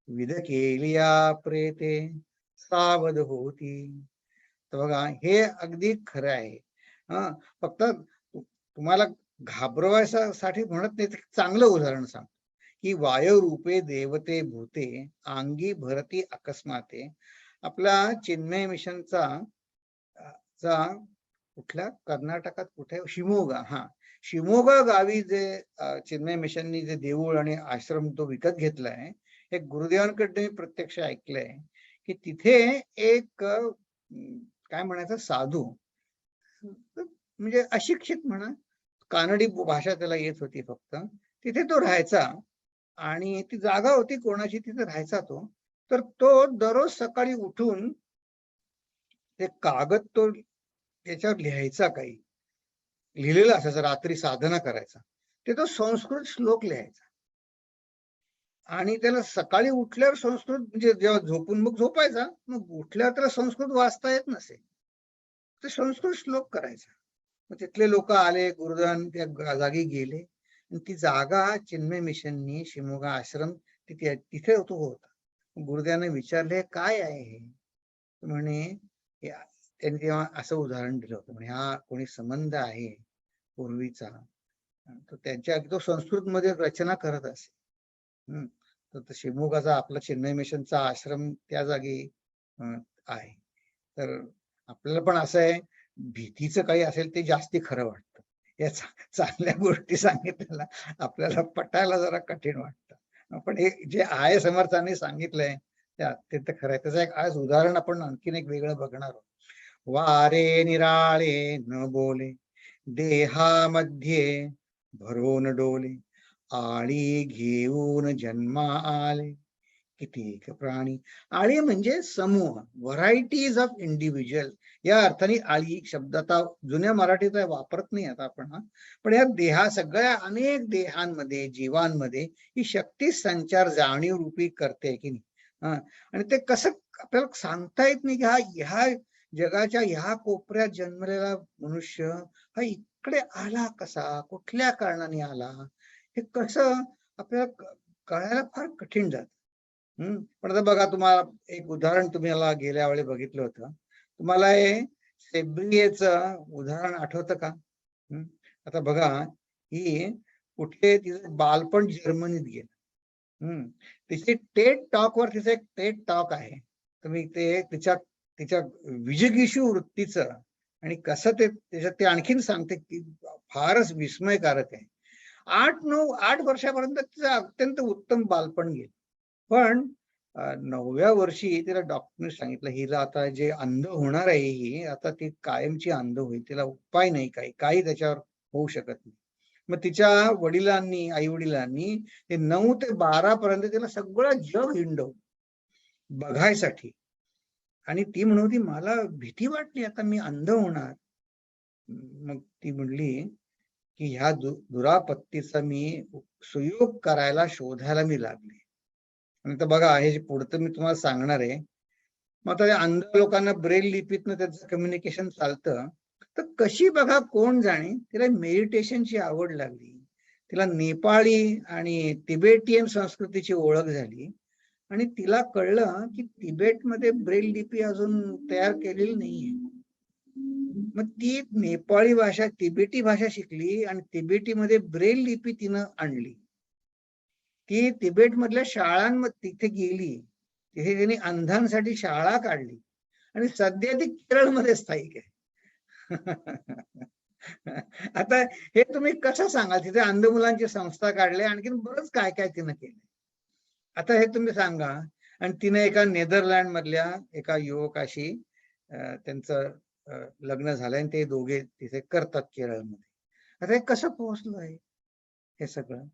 विध केलिया प्रेते सावध होती. तर बघा हे अगदी खरं आहे. फक्त तुम्हाला घाबरवायसाठी म्हणत नाही, चांगलं उदाहरण सांग की वायू रूपे देवते भूते अंगी भरती अकस्माते. आपला चिन्मय मिशनचा कुठल्या कर्नाटकात कुठे शिमोगा, शिमोगा गावी जे चिन्मय मिशननी जे देऊळ आणि आश्रम तो विकत घेतलाय, हे गुरुदेवांकडे प्रत्यक्ष ऐकलंय की तिथे एक काय म्हणायचं साधू, म्हणजे अशिक्षित म्हणा, कानडी भाषा त्याला येत होती फक्त, तिथे तो राहायचा आणि ती जागा होती कोणाची, तिथे राहायचा तो. तर तो दररोज सकाळी उठून ते कागद तो त्याच्यावर लिहायचा, काही लिहिलेलं असायचं, रात्री साधना करायचा, ते तो संस्कृत श्लोक लिहायचा. आणि त्याला सकाळी उठल्यावर संस्कृत, म्हणजे जेव्हा झोपून मग झोपायचा, मग उठल्यावर त्याला संस्कृत वाचता येत नसे, ते संस्कृत श्लोक करायचा. मग तिथले लोक आले, गुरुदान त्या जागी गेले, आणि ती जागा चिन्मय मिशननी शिमोगा आश्रम तिथे तो होता. गुरुदेवाने विचारले काय आहे हे, म्हणे त्यांनी तेव्हा असं उदाहरण दिलं होतं, म्हणे हा कोणी संबंध आहे पूर्वीचा, तो त्यांच्या तो संस्कृत मध्ये रचना करत असे. तर शिमोगाचा आपला चिन्मय मिशनचा आश्रम त्या जागी आहे. तर आपल्याला पण असं आहे, भीतीचं काही असेल ते जास्ती खरं वाटतं, या चांगल्या गोष्टी सांगितलेला आपल्याला पटायला जरा कठीण वाटतं. पण हे जे आहे समर्थांनी सांगितलंय ते अत्यंत खरं आहे. त्याचं एक आज उदाहरण आपण आणखीन एक वेगळं बघणार आहोत. वारे निराळे न बोले, देहामध्ये भरून डोले, आळी घेऊन जन्मा आले, कितीक प्राणी. आळी म्हणजे समूह, व्हरायटीज ऑफ इंडिव्हिज्युअल, या अर्थाने आळी शब्द आता जुन्या मराठीत वापरत नाही आता आपण, पण या सगळ्या अनेक देहांमध्ये जीवांमध्ये ही शक्ती संचार जाणीव रूपी करते की नाही. आणि ते कसं आपल्याला सांगता येत नाही की ह्या जगाच्या ह्या कोपऱ्यात जन्मलेला मनुष्य हा इकडे आला कसा, कुठल्या कारणाने आला, हे कसं आपल्याला कळायला फार कठीण जात. पण आता बघा, तुम्हाला एक उदाहरण तुम्हाला गेल्या वेळी बघितलं होतं, तुम्हाला हे सेब्रियेचं उदाहरण आठवतं का? आता बघा, ही कुठे तिचं बालपण जर्मनीत गेलं. तिचे टेड टॉक वर तिचं एक टेड टॉक आहे, तुम्ही ते तिच्या विजगीषू वृत्तीचं आणि कसं ते त्याच्यात ते आणखीन सांगते की फारच विस्मयकारक आहे. 8 वर्षापर्यंत तिचं अत्यंत उत्तम बालपण गेलं. पण 9व्या वर्षी तिला डॉक्टरने सांगितलं, हिला आता जे अंध होणार आहे, ही आता ती कायमची अंध होईल, तिला उपाय नाही, काही त्याच्यावर होऊ शकत नाही. मग तिच्या वडिलांनी, आई वडिलांनी ते 9 ते 12 पर्यंत तिला सगळं जग हिंडवलं बघायसाठी. आणि ती म्हणत मला भीती वाटली, आता मी अंध होणार. मग ती म्हणली की ह्या दुरापत्तीचा मी सुयोग करायला, शोधायला मी लागले. आणि तर बघा, हे जे पुढचं मी तुम्हाला सांगणार आहे. मग आता या अंध लोकांना ब्रेल लिपीतनं त्याचं कम्युनिकेशन चालतं. तर कशी बघा, कोण जाणे, तिला मेडिटेशनची आवड लागली. तिला नेपाळी आणि तिबेटियन संस्कृतीची ओळख झाली. आणि तिला कळलं की तिबेटमध्ये ब्रेल लिपी अजून तयार केलेली नाहीये. मग ती नेपाळी भाषा, तिबेटी भाषा शिकली आणि तिबेटीमध्ये ब्रेल लिपी तिनं आणली. ती तिबेटमधल्या शाळांमध्ये तिथे गेली, तिथे त्यांनी अंधांसाठी शाळा काढली आणि सध्या ती केरळमध्ये स्थायिक आहे. आता हे तुम्ही कसं सांगाल, तिथे अंध मुलांची संस्था काढली, आणखीन बरंच काय काय तिनं केलं. आता हे तुम्ही सांगा. आणि तिने एका नेदरलँड मधल्या एका युवकाशी त्यांचं लग्न झालंय आणि ते दोघे तिथे करतात केरळमध्ये. आता हे कसं पोहोचलंय हे सगळं?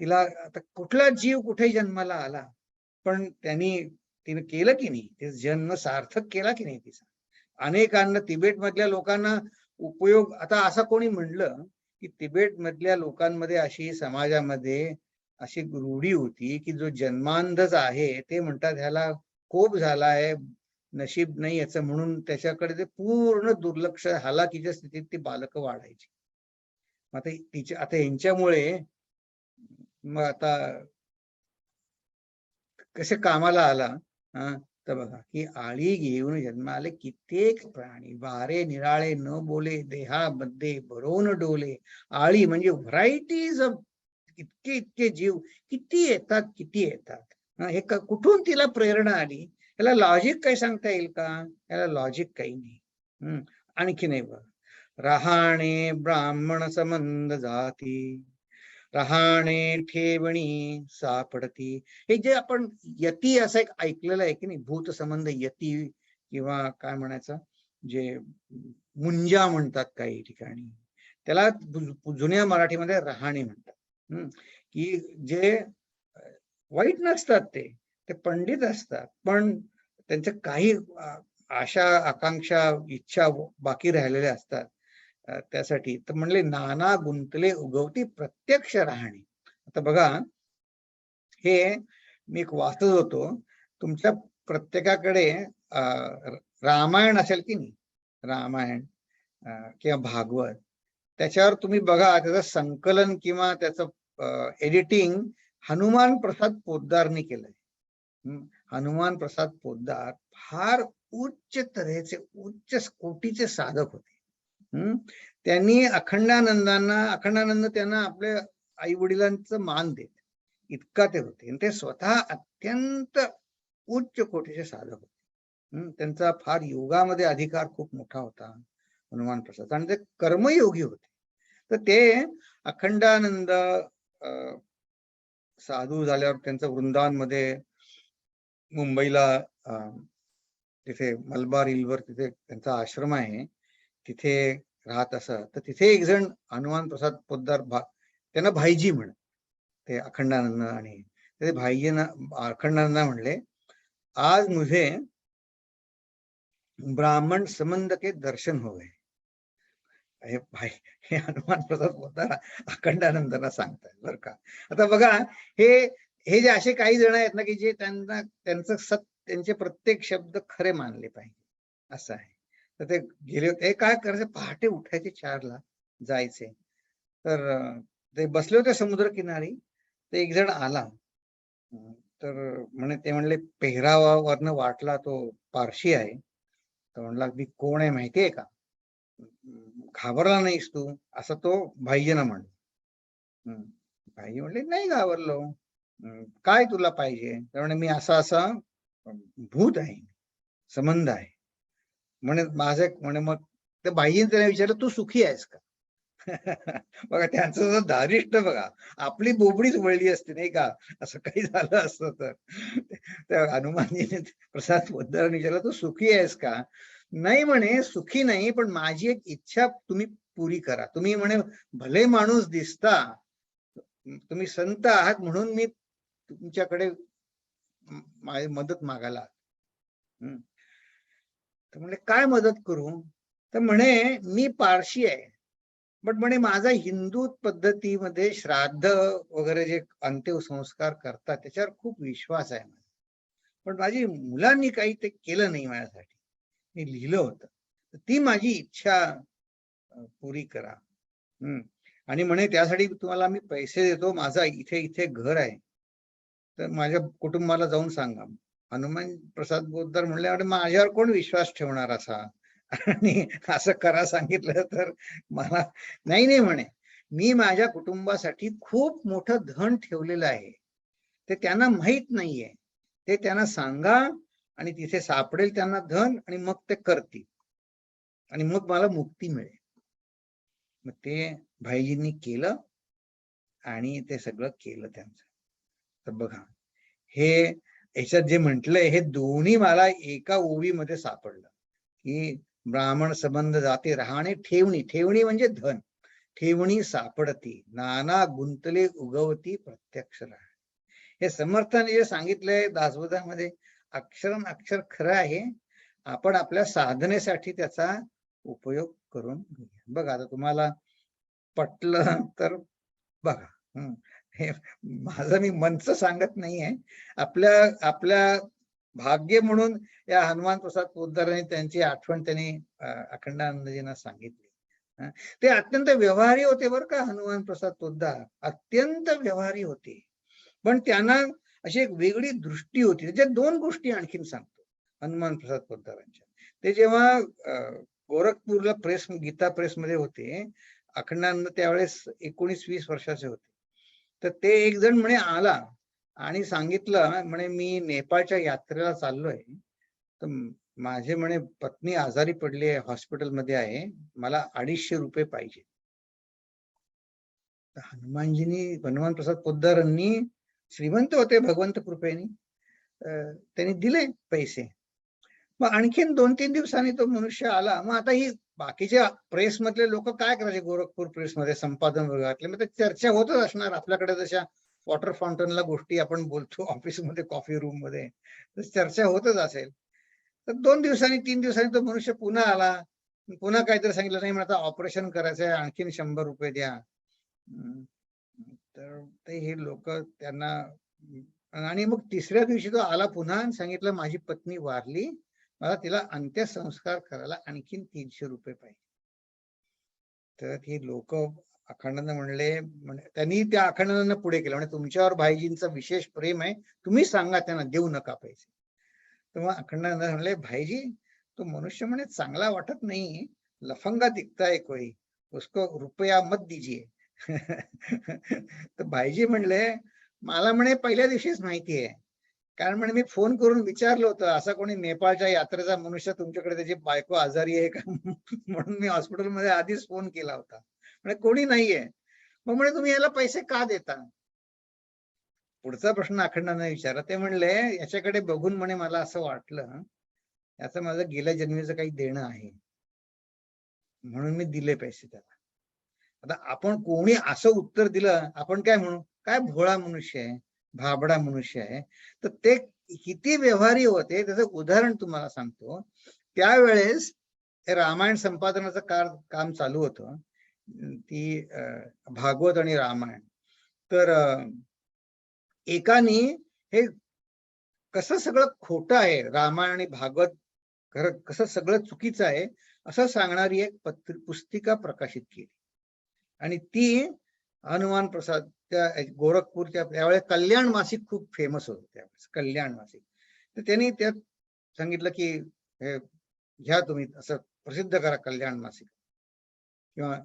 तिला आता कुठला जीव कुठे जन्माला आला, पण तिने केलं की नाही, ते जन्म सार्थक केला की नाही तिचा. अनेकांना, तिबेट मधल्या लोकांना उपयोग. आता असं कोणी म्हणलं की तिबेट मधल्या लोकांमध्ये अशी, समाजामध्ये अशी रूढी होती की जो जन्मांधच आहे ते म्हणतात ह्याला कोप झालाय, नशीब नाही याचं, म्हणून त्याच्याकडे ते पूर्ण दुर्लक्ष, हालाकीच्या स्थितीत ती बालकं वाढायची. आता यांच्यामुळे मग आता कसे कामाला आला. तर बघा, की आळी घेऊन जन्माले कित्येक प्राणी, वारे निराळे न बोले, देहामध्ये भरवून डोले. आळी म्हणजे व्हरायटीज ऑफ, इतके इतके जीव किती येतात. हे कुठून तिला प्रेरणा आली? याला लॉजिक काही सांगता येईल का? याला लॉजिक काही नाही. आणखी नाही बघ, रहाणे ब्राह्मण संबंध जाती, रहाणे ठेवणी सापडती. हे जे आपण यती असं एक ऐकलेलं आहे की नाही, भूत संबंध यती, किंवा काय म्हणायचं, जे मुंजा म्हणतात काही ठिकाणी, त्याला जुन्या मराठीमध्ये रहाणे म्हणतात. की जे वाईट नसतात, ते पंडित असतात, पण त्यांच्या काही आशा, आकांक्षा, इच्छा बाकी राहिलेल्या असतात. त्यासाठी तर म्हणले, नाना गुंतले उगवती प्रत्यक्ष राहणे. आता बघा, हे मी एक वाचत होतो, तुमच्या प्रत्येकाकडे रामायण असेल की नाही, रामायण किंवा भागवत, त्याच्यावर तुम्ही बघा, त्याचं संकलन किंवा त्याचं एडिटिंग हनुमान प्रसाद पोद्दारनी केलंय. हनुमान प्रसाद पोद्दार फार उच्च तऱ्हेचे, उच्च कोटीचे साधक होते. त्यांनी अखंडानंद त्यांना आपल्या आई वडिलांचं मान देत, इतका ते होते. आणि ते स्वतः अत्यंत उच्च कोटीचे साधक होते. त्यांचा फार योगामध्ये अधिकार खूप मोठा होता हनुमान प्रसाद, आणि ते कर्मयोगी होते. तर ते अखंडानंद साधू झाल्यावर त्यांचं वृंदावनमध्ये, मुंबईला तिथे मलबार हिलवर तिथे त्यांचा आश्रम आहे, तिथे राहत असत. तर तिथे एक जण हनुमान प्रसाद पोद्दार, त्यांना भाईजी म्हणत, ते अखंडानंद, आणि ते भाईजींना, अखंडानंद म्हणले, आज मुझे ब्राह्मण संबंध के दर्शन हो गए. हे हनुमान प्रसाद पोद्दार अखंडानंदांना सांगतात बरं का. आता बघा, हे जे असे काही जण आहेत ना, की जे त्यांचे प्रत्येक शब्द खरे मानले पाहिजे, असं आहे. तर ते गेले होते, काय करायचं, पहाटे उठायचे 4ला जायचे. तर ते बसले होते समुद्रकिनारी. ते एक जण आला, तर ते म्हणले, पेहरावावरनं वाटला तो पारशी आहे. तर म्हणला, मी कोण आहे माहितीये का, घाबरला नाहीस तू, असं तो भाईजींना म्हणला. भाईजी म्हणले, नाही घाबरलो, काय तुला पाहिजे? तर म्हणे, मी असा भूत आहे, संबंध आहे म्हणे माझे. म्हणे, मग त्या भाईजीने त्याला विचारलं, तू सुखी आहेस का? बघा त्यांचं जो धारिष्ट बघा, आपली बोबडीच वळली असते नाही का, असं काही झालं असतं तर. त्या हनुमानजीने प्रसाद पोद्दारांनी विचारलं, तू सुखी आहेस का? नाही म्हणे, सुखी नाही, पण माझी एक इच्छा तुम्ही पुरी करा. तुम्ही म्हणे भले माणूस दिसता, तुम्ही संत आहात म्हणून मी तुमच्याकडे माझी मदत मागायला. तर म्हणे काय मदत करू? तर म्हणे मी पारशी आहे, पण म्हणे माझा हिंदू पद्धतीमध्ये श्राद्ध वगैरे जे अंत्यसंस्कार करतात त्याच्यावर खूप विश्वास आहे माझा, पण माझी मुलांनी काही ते केलं नाही माझ्यासाठी. मी लिहिलं होतं, तर ती माझी इच्छा पुरी करा. आणि म्हणे त्यासाठी तुम्हाला मी पैसे देतो, माझा इथे इथे घर आहे, तर माझ्या कुटुंबाला जाऊन सांगा. हनुमान प्रसाद पोद्दार म्हणले, अरे माझ्यावर कोण विश्वास ठेवणार असा, आणि असं करा सांगितलं तर मला नाही. नाही म्हणे, मी माझ्या कुटुंबासाठी खूप मोठं धन ठेवलेलं आहे, ते त्यांना माहित नाहीये, ते त्यांना सांगा आणि तिथे सापडेल त्यांना धन, आणि मग ते करतील आणि मग मला मुक्ती मिळेल. मग ते भाईजींनी केलं आणि ते सगळं केलं त्यांचं. तर बघा, हे याच्यात जे म्हटलंय हे दोन्ही मला एका ओवीमध्ये सापडलं, की ब्राह्मण संबंध जाते राहणे ठेवणी, ठेवणी म्हणजे धन, ठेवणी सापडती नाना गुंतले उगवती प्रत्यक्ष राहणे. हे समर्थाने जे सांगितलंय दासबोधामध्ये अक्षरन अक्षर खरं आहे. आपण आपल्या साधनेसाठी त्याचा उपयोग करून घेऊया. बघा, आता तुम्हाला पटलं तर बघा, हे माझं मी मनचं सांगत नाहीये, आपल्या आपल्या भाग्य म्हणून या हनुमान प्रसाद पोद्दारांनी त्यांची आठवण त्यांनी अखंडानंदजींना सांगितली. ते अत्यंत व्यवहारी होते बरं का, हनुमान प्रसाद पोद्दार अत्यंत व्यवहारी होते, पण त्यांना अशी एक वेगळी दृष्टी होती. त्याच्या दोन गोष्टी आणखीन सांगतो हनुमान प्रसाद पोद्दारांच्या. ते जेव्हा गोरखपूरला गीता प्रेसमध्ये होते, अखंडानंद त्यावेळेस 19-20 वर्षाचे होते, तर ते एक जण म्हणे आला आणि सांगितलं, म्हणे मी नेपाळच्या यात्रेला चाललोय, तर माझे म्हणे पत्नी आजारी पडली आहे, हॉस्पिटलमध्ये आहे, मला 250 रुपये पाहिजे. हनुमान प्रसाद पोद्दारांनी, श्रीमंत होते भगवंत कृपेने, त्यांनी दिले पैसे. मग आणखीन 2-3 दिवसांनी तो मनुष्य आला. मग आता ही बाकीच्या प्रेस मधले लोक काय करायचे, गोरखपूर प्रेसमध्ये संपादन विभागातले, मग ते चर्चा होतच असणार. आपल्याकडे जशा वॉटर फाउंटनला गोष्टी आपण बोलतो ऑफिसमध्ये, कॉफी रूम मध्ये, तर चर्चा होतच असेल. तर 2 दिवसांनी 3 दिवसांनी तो मनुष्य पुन्हा आला, पुन्हा काहीतरी सांगितलं, नाही आता ऑपरेशन करायचंय, आणखीन 100 रुपये द्या. तर ते हे लोक त्यांना, आणि मग तिसऱ्या दिवशी तो आला पुन्हा आणि सांगितलं, माझी पत्नी वारली, मला तिला अंत्यसंस्कार करायला आणखीन 300 रुपये पाहिजे. तर हे लोक अखंडानंद म्हणले, त्यांनी त्या अखंडानंदांना पुढे केलं, म्हणजे तुमच्यावर भाईजींचं विशेष प्रेम आहे, तुम्ही सांगा त्यांना, देऊ नका पैसे. तेव्हा अखंडानंद म्हणले, भाईजी तो मनुष्य म्हणे चांगला वाटत नाही, लफंगा दिखता है कोई, उसको रुपया मत दीजिए. तर भाईजी म्हणले, मला म्हणे पहिल्या दिवशीच माहिती आहे, कारण म्हणे मी फोन करून विचारलं होतं, असा कोणी नेपाळच्या यात्रेचा मनुष्य तुमच्याकडे, त्याची बायको आजारी आहे का म्हणून मी हॉस्पिटलमध्ये आधीच फोन केला होता, म्हणजे कोणी नाहीये. मग म्हणे तुम्ही याला पैसे का देता? पुढचा प्रश्न अखंडाने विचारला. ते म्हणले, याच्याकडे बघून म्हणे मला असं वाटलं, याचं माझं गेल्या जन्मीचं काही देणं आहे, म्हणून मी दिले पैसे त्याला. आता आपण कोणी असं उत्तर दिलं, आपण काय म्हणू, काय भोळा मनुष्य आहे, भाबडा मनुष्य आहे. तर ते किती व्यवहारी होते त्याचं उदाहरण तुम्हाला सांगतो. त्यावेळेस हे रामायण संपादनाचं काम चालू होतं, ती भागवत आणि रामायण. तर एकाने हे कसं सगळं खोटं आहे, रामायण आणि भागवत कसं सगळं चुकीचं आहे असं सांगणारी एक पुस्तिका प्रकाशित केली, आणि ती हनुमान प्रसाद त्या गोरखपूरच्या, त्यावेळेस कल्याण मासिक खूप फेमस होतं त्यावेळेस, कल्याण मासिक. तर त्यांनी त्यात सांगितलं की हे घ्या तुम्ही, असं प्रसिद्ध करा कल्याण मासिक. किंवा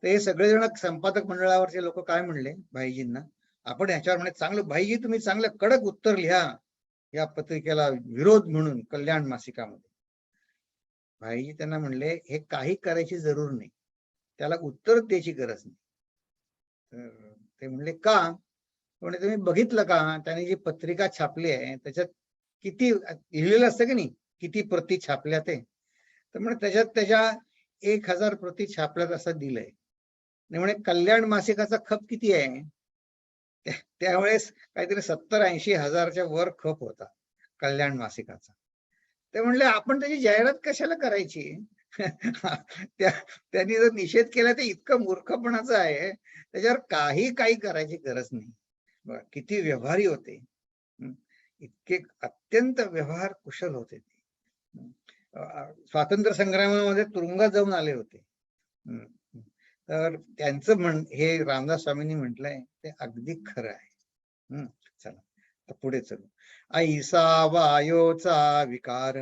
ते सगळेजण संपादक मंडळावरचे लोक काय म्हणले भाईजींना, आपण ह्याच्यावर म्हणे चांगलं, भाईजी तुम्ही चांगलं कडक उत्तर लिहा या पत्रिकेला विरोध म्हणून कल्याण मासिकामध्ये. भाईजी त्यांना म्हणले, हे काही करायची जरूर नाही, त्याला उत्तर द्यायची गरज नाही. तर ते म्हणले का? म्हणजे तुम्ही बघितलं का त्याने जी पत्रिका छापली आहे त्याच्यात किती लिहिलेलं असतं की नाही, किती प्रती छापल्या ते. तर म्हणजे त्याच्यात त्याच्या 1000 प्रती छापल्यात असं दिलंय. म्हणजे कल्याण मासिकाचा खप किती आहे? त्यावेळेस काहीतरी 70-80 हजारच्या वर खप होता कल्याण मासिकाचा. ते म्हणले आपण त्याची जाहिरात कशाला करायची? त्यांनी जर निषेध केला ते इतकं मूर्खपणाचं आहे, त्याच्यावर काही करायची गरज नाही. बघा किती व्यवहारी होते. इतके अत्यंत व्यवहार कुशल होते ते. स्वातंत्र्य संग्रामामध्ये तुरुंगात जाऊन आले होते. तर त्यांचं हे रामदास स्वामींनी म्हटलंय ते अगदी खरं आहे. चला पुढे चलू. ऐसा वायोचा विकार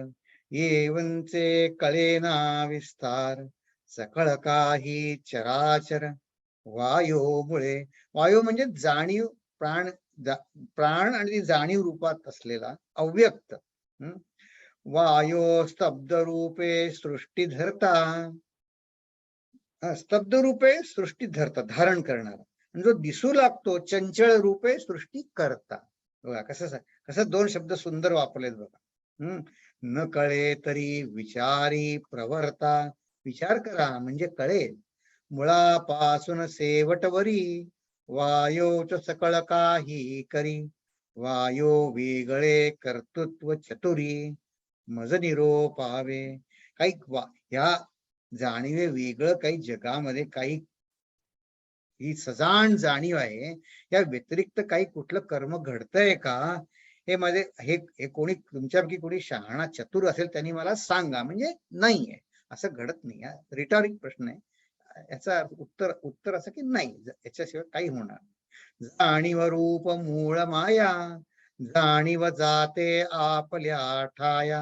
येवंचे कळेना विस्तार, सकळ काही चराचर वायोमुळे. वायू म्हणजे जाणीव, प्राण आणि ती जाणीव रूपात असलेला अव्यक्त. वायो स्तब्ध रूपे सृष्टी धरता. स्तब्ध रूपे सृष्टी धरता, धारण करणारा. आणि जो दिसू लागतो चंचल रूपे सृष्टी करता. बघा कसं 2 शब्द सुंदर वापरलेत बघा. न कळे तरी विचारी प्रवर्ता. विचार करा म्हणजे कळेल. मुळापासून शेवटवरी वायोच सकळ काही करी. वायो वेगळे कर्तृत्व चतुरी मज निरोपावे. काही ह्या जाणीवे वेगळं काही जगामध्ये काही ही सजाण जाणीव आहे. या व्यतिरिक्त काही कुठलं कर्म घडतंय का? हे कोणी तुमच्यापैकी कोणी शहाणा चतुर असेल त्यांनी मला सांगा. म्हणजे नाहीये, असं घडत नाही. हा रिटॉरिक प्रश्न आहे. याचा उत्तर असं की नाही, याच्याशिवाय काही होणार. जाणीव रूप मूळ माया, जाणीव जाते आपल्या ठाया.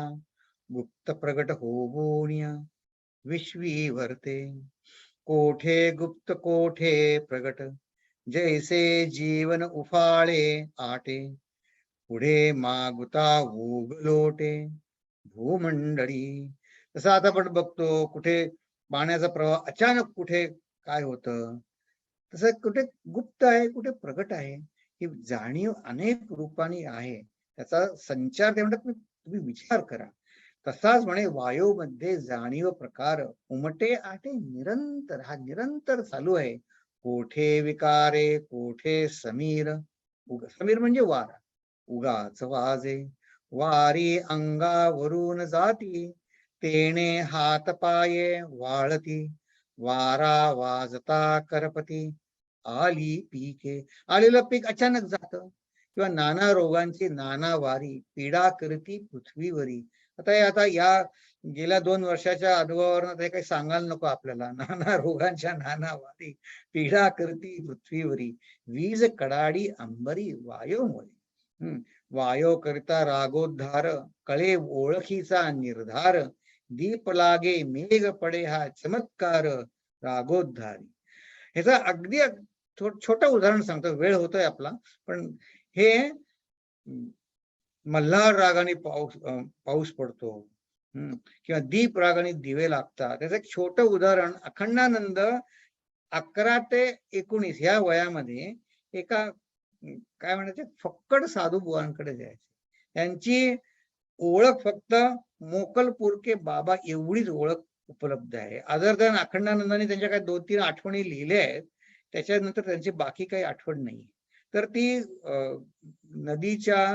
गुप्त प्रगट होऊनिया विश्वी भरते. कोठे गुप्त कोठे प्रगट, जैसे जीवन उफाळे आटे. पुढे मागुता उगलोटे भूमंडळी. तसं आता आपण बघतो कुठे पाण्याचा प्रवाह अचानक कुठे काय होतं, तसं कुठे गुप्त आहे कुठे प्रगट आहे. ही जाणीव अनेक रूपाने आहे, त्याचा संचार ते म्हणतात तुम्ही विचार करा. तसाच म्हणे वायूमध्ये जाणीव प्रकार उमटे आटे निरंतर. हा निरंतर चालू आहे. कोठे विकारे कोठे समीर. समीर म्हणजे वारा. उगाच वाजे वारी अंगावरून जाती, तेणे हात पाये वाळती. वारा वाजता करपती आली पीके. आलेलं पीक अचानक जातं. किंवा नाना रोगांची नाना वारी पीडा करती पृथ्वीवरी. आता या गेल्या 2 वर्षाच्या अनुभवावरून ते काही सांगायला नको आपल्याला. नाना रोगांच्या नाना वारी पीडा करती पृथ्वीवरी. वीज कडाडी अंबरी वायोमुळे. वायो करिता रागोद्धार, कळे ओळखीचा निर्धार. दीप लागे मेघ पडे हा चमत्कार रागोद्धारी. ह्याचा अगदी छोटं उदाहरण सांगतो, वेळ होतोय आपला. पण हे मल्हार रागाने पाऊस पडतो, किंवा दीप रागाने दिवे लागतात. त्याचं एक छोटं उदाहरण. अखंडानंद 11 ते 19 ह्या वयामध्ये एका काय म्हणायचे फक्कड साधू बुवांकडे जायचे. त्यांची ओळख फक्त मोकलपुरके बाबा एवढीच ओळख उपलब्ध आहे. अदर दॅन अखंडानंदाने त्यांच्या काही 2-3 आठवणी लिहिल्या आहेत, त्याच्यानंतर त्यांची बाकी काही आठवण नाही. तर ती नदीच्या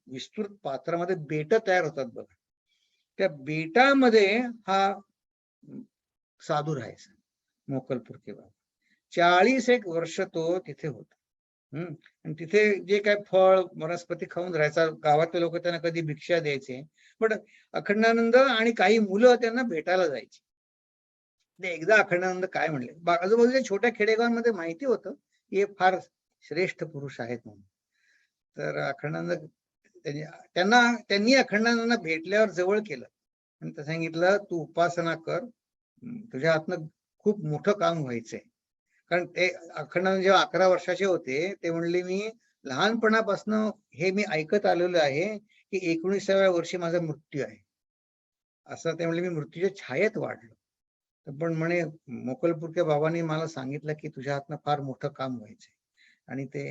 विस्तृत पात्रामध्ये बेट तयार होतात बघा. त्या बेटामध्ये हा साधू राहायचा मोकलपुरके बाबा. 40 वर्ष तो तिथे होता. आणि तिथे जे काय फळ वनस्पती खाऊन राहायचा. गावातले लोक त्यांना कधी भिक्षा द्यायचे, पण अखंडानंद आणि काही मुलं त्यांना भेटायला जायची. एकदा अखंडानंद काय म्हणले, आजूबाजूच्या छोट्या खेडेगावांमध्ये माहिती होतं की हे फार श्रेष्ठ पुरुष आहेत म्हणून. तर अखंडानंद त्यांनी अखंडानंदांना भेटल्यावर जवळ केलं आणि सांगितलं तू उपासना कर, तुझ्या हातनं खूप मोठं काम व्हायचंय. कारण ते अखंडानंद जेव्हा 11 वर्षाचे होते ते म्हणले मी लहानपणापासून हे मी ऐकत आलेलो आहे की 19व्या वर्षी माझा मृत्यू आहे. असं ते म्हणले. मी मृत्यूच्या छायेत वाढलो. तर पण म्हणे मोकलपूरच्या बाबांनी मला सांगितलं की तुझ्या हातनं फार मोठं काम व्हायचंय आणि ते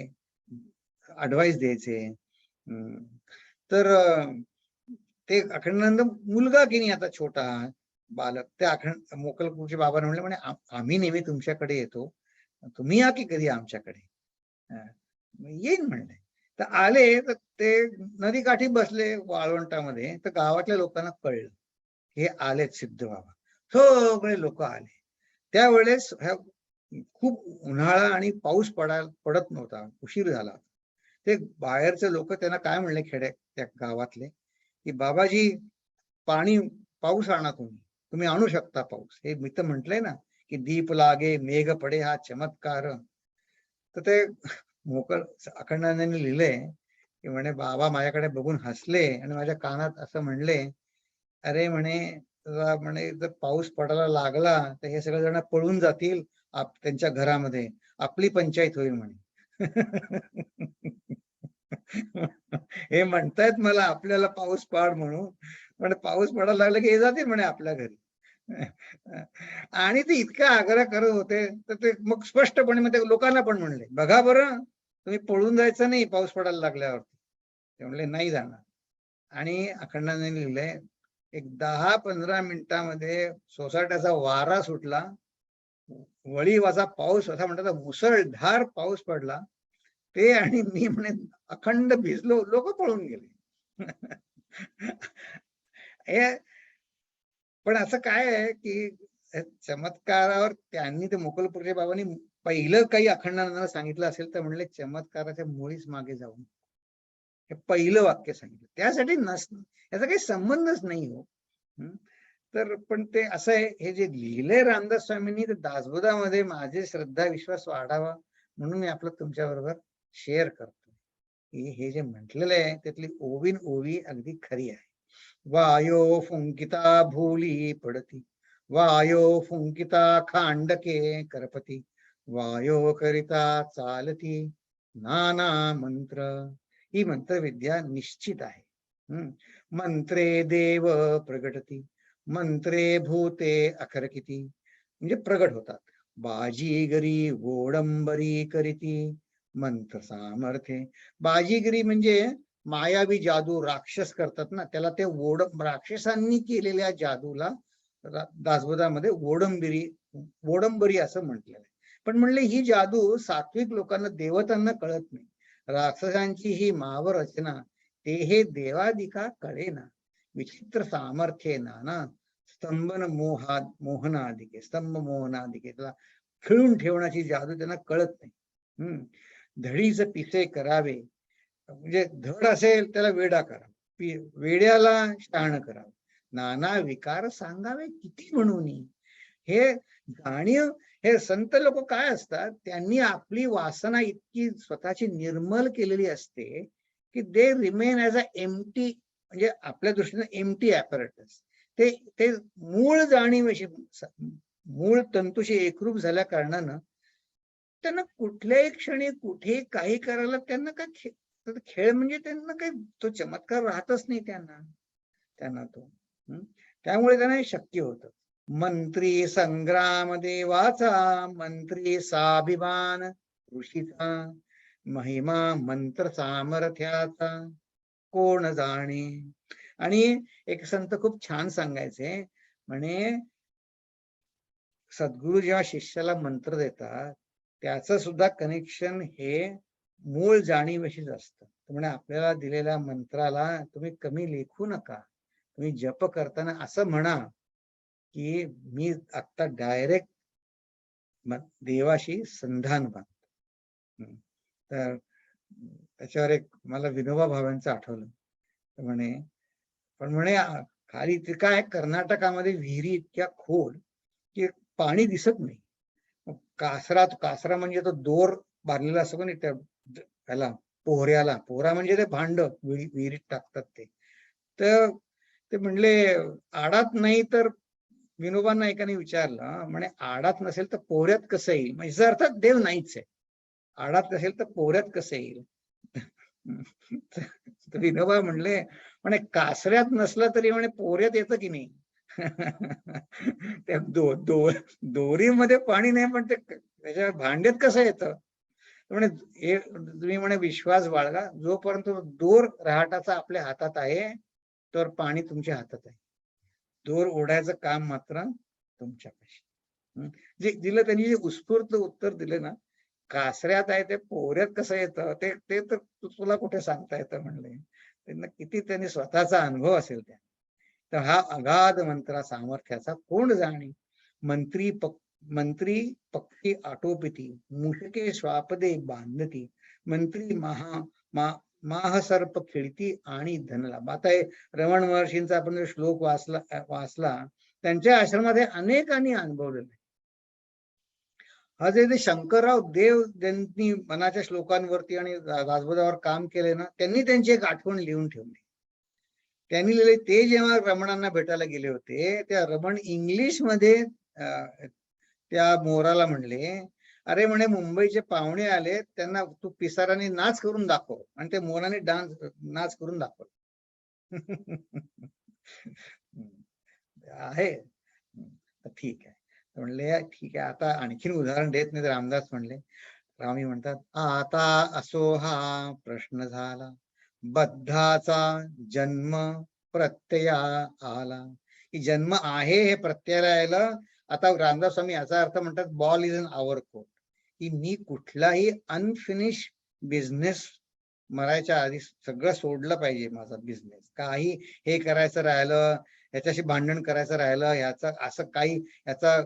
ऍडवाइस द्यायचे. तर ते अखंडानंद मुलगा की नाही आता छोटा बालक, त्या अखंड मोकलपूरचे बाबा म्हणे आम्ही नेहमी तुमच्याकडे येतो, तुम्ही या की कधी आमच्याकडे. येईन म्हणले. तर आले तर ते नदीकाठी बसले वाळवंटामध्ये. तर गावातल्या लोकांना कळलं हे आलेत सिद्ध बाबा. सगळे लोक आले. त्यावेळेस खूप उन्हाळा आणि पाऊस पडत नव्हता, उशीर झाला. ते बाहेरचे लोक त्यांना काय म्हणले, त्या गावातले, की बाबाजी पाऊस आणा, तुम्ही आणू शकता पाऊस. हे मी तर म्हटलंय ना की दीप लागे मेघ पडे हा चमत्कार. तर ते अखंडानंदांनी लिहिलंय की म्हणे बाबा माझ्याकडे बघून हसले आणि माझ्या कानात असं म्हणले, अरे म्हणे जर पाऊस पडायला लागला तर हे सगळे जण पळून जातील त्यांच्या घरामध्ये, आपली पंचायत होईल म्हणे. हे म्हणतायत मला आपल्याला पाऊस पाड म्हणून, पण पाऊस पडायला लागला की हे जातील म्हणे आपल्या घरी. आणि ते इतका आग्रह करत होते तर ते मग स्पष्टपणे मग ते लोकांना पण म्हणले, बघा बरं तुम्ही पळून जायचं नाही पाऊस पडायला लागल्यावरती. ते म्हणले नाही जाणार. आणि अखंडानंदांनी लिहिलंय, एक 10-15 मिनिटांमध्ये सोसाट्याचा वारा सुटला, वळीवाचा पाऊस, असा म्हणतात मुसळधार पाऊस पडला. ते आणि मी म्हणे अखंड भिजलो, लोक पळून गेले. हे पण असं काय आहे की चमत्कारावर त्यांनी ते मोकलपूरच्या बाबांनी पहिलं काही अखंडानंदांना सांगितलं असेल तर म्हणले चमत्काराच्या मुळीच मागे जाऊन, हे पहिलं वाक्य सांगितलं. त्यासाठी याचा काही संबंधच नाही हो. तर पण ते असं आहे, हे जे लिहिलंय रामदास स्वामींनी ते दासबोधामध्ये माझे श्रद्धा विश्वास वाढावा म्हणून मी आपलं तुमच्या बरोबर शेअर करतो. हे जे म्हटलेलं आहे त्यातली ओवीन ओवी अगदी खरी आहे. वायो फुंकिता भूली पडती, वायो फुंकिता खांडके करपती, वायो करिता चालती नाना मंत्र. ही मंत्रविद्या निश्चित आहे. मंत्रे देव प्रगटती, मंत्रे भूते अखरकिती, म्हणजे प्रगट होतात. बाजीगरी गोडंबरी करीती मंत्र सामर्थ्ये. बाजीगिरी म्हणजे मायावी जादू राक्षस करतात ना, त्याला ते राक्षसांनी केलेल्या जादूला दासबोधामध्ये वोडंबरी असं म्हटलेलं आहे. पण म्हणले ही जादू सात्विक लोकांना, देवतांना कळत नाही. राक्षसांची ही माव रचना ते हे देवादिका कळेना, विचित्र सामर्थ्ये नाना स्तंभन मोहनादिके, स्तंभ मोहनादिके, त्याला खिळून ठेवण्याची जादू त्यांना कळत नाही. धडीच पिसे करावे, म्हणजे धड असेल त्याला वेडा करा, वेड्याला शहाण करावं, नाना विकार सांगावे किती म्हणून. हे जाणीव, हे संत लोक काय असतात, त्यांनी आपली वासना इतकी स्वतःची निर्मल केलेली असते की they remain as a empty, म्हणजे आपल्या दृष्टीने एम्प्टी ॲपरेटस. ते मूळ जाणीवेशी, मूळ तंतुशी एकरूप झाल्या कारणानं त्यांना कुठल्याही क्षणी कुठे काही करायला त्यांना काय खेळ म्हणजे त्यांना काही तो चमत्कार राहतच नाही त्यांना तो. त्यामुळे त्यांना हे शक्य होतं. मंत्री संग्राम देवाचा, मंत्री साभिमान ऋषीचा, महिमा मंत्र सामर्थ्याचा कोण जाणे. आणि एक संत खूप छान सांगायचे, म्हणे सद्गुरु जेव्हा शिष्याला मंत्र देतात त्याचं सुद्धा कनेक्शन हे मूळ जाणीवेशीच असतं. म्हणजे आपल्याला दिलेल्या मंत्राला तुम्ही कमी लेखू नका. तुम्ही जप करताना असं म्हणा की मी आता डायरेक्ट देवाशी संधान बांधतो. तर त्याच्यावर एक मला विनोबा भावेंचं आठवलं. म्हणे खाली ते काय कर्नाटकामध्ये विहिरी इतक्या खोल की पाणी दिसत नाही. कासरा म्हणजे तो दोर बांधलेला असतो ना त्याला, पोहरा म्हणजे ते भांड विहिरीत टाकतात ते. तर ते म्हणले आडात नाही तर, विनोबा नाईकांनी विचारलं, म्हणे आडात नसेल तर पोहऱ्यात कसं येईल, म्हणजे अर्थात देव नाहीच आहे. आडात नसेल तर पोहऱ्यात कसं येईल. विनोबा म्हणे कासऱ्यात नसला तरी म्हणे पोहऱ्यात येतं की नाही. त्या दोरीमध्ये पाणी नाही, पण ते त्याच्या भांड्यात कसं येतं म्हणे. तुम्ही म्हणे विश्वास बाळगा, जोपर्यंत दोर रहाटाचा आपल्या हातात आहे तर पाणी तुमच्या हातात आहे. दोर ओढायचं काम मात्र तुमच्यापाशी. जे दिलं त्यांनी, जे उत्स्फूर्त उत्तर दिले ना, कासऱ्यात आहे ते पोहऱ्यात कसं येतं ते ते तर तुला कुठे सांगता येतं म्हणले. त्यांना किती त्यांनी स्वतःचा अनुभव असेल त्या. तर हा अगाध मंत्रा सामर्थ्याचा कोण जाणे. मंत्री पक्षी आटोपिती, मुशके श्वापदे बांधती, मंत्री माह सर्प खिळती आणि धनलाभ. आता हे रमण महर्षींचा आपण जो श्लोक वाचला त्यांच्या आश्रमामध्ये अनेकांनी अनुभवलेला. हा जे शंकरराव देव ज्यांनी मनाच्या श्लोकांवरती आणि राजबोधावर काम केले ना, त्यांनी त्यांची एक आठवण लिहून ठेवली. त्यांनी लिहिले, ते जेव्हा रमणांना भेटायला गेले होते, त्या रमण इंग्लिश मध्ये त्या मोराला म्हणले, अरे म्हणे मुंबईचे पाहुणे आले, त्यांना तू पिसाराने नाच करून दाखव. आणि ते मोराने नाच करून दाखव. आहे ठीक आहे म्हणले. ठीक आहे, आता आणखीन उदाहरण देत नाही. रामदास म्हणले, रामी म्हणतात, आता असो हा प्रश्न झाला, बद्धाचा जन्म प्रत्यया आला. की जन्म आहे हे प्रत्ययाला यायला. आता रामदास स्वामी याचा अर्थ म्हणतात, ball is in our court, की मी कुठलाही अनफिनिश बिझनेस मरायच्या आधी सगळं सोडलं पाहिजे. माझा बिझनेस काही हे करायचं राहिलं, ह्याच्याशी भांडण करायचं राहिलं, ह्याचा असं काही ह्याचा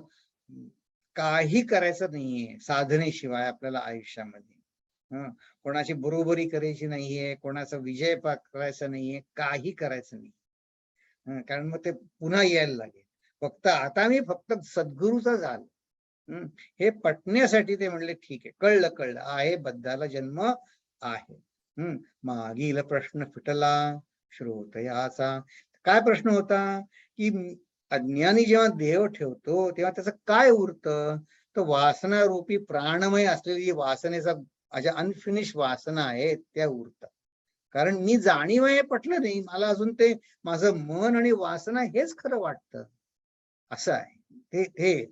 काही करायचं नाहीये साधनेशिवाय आपल्याला आयुष्यामध्ये. कोणाची बरोबरी करायची नाहीये, कोणाचा विजय करायचा नाहीये, काही करायचं नाही. कारण मग ते पुन्हा यायला लागेल. फक्त आता मी फक्त सद्गुरूचा झालो हे पटण्यासाठी ते म्हणले, ठीक आहे, कळलं आहे, बद्धाला जन्म आहे. मागील प्रश्न फिटला श्रोतयाचा. काय प्रश्न होता? की अज्ञानी जेव्हा देव ठेवतो तेव्हा त्याचं काय उरतं? तर वासना रूपी प्राणमय असलेली वासनेचा माझ्या अनफिनिश वासना आहे त्या उरतात. कारण मी जाणीव आहे पटलं नाही मला अजून, ते माझं मन आणि वासना हेच खरं वाटतं. असं आहे ते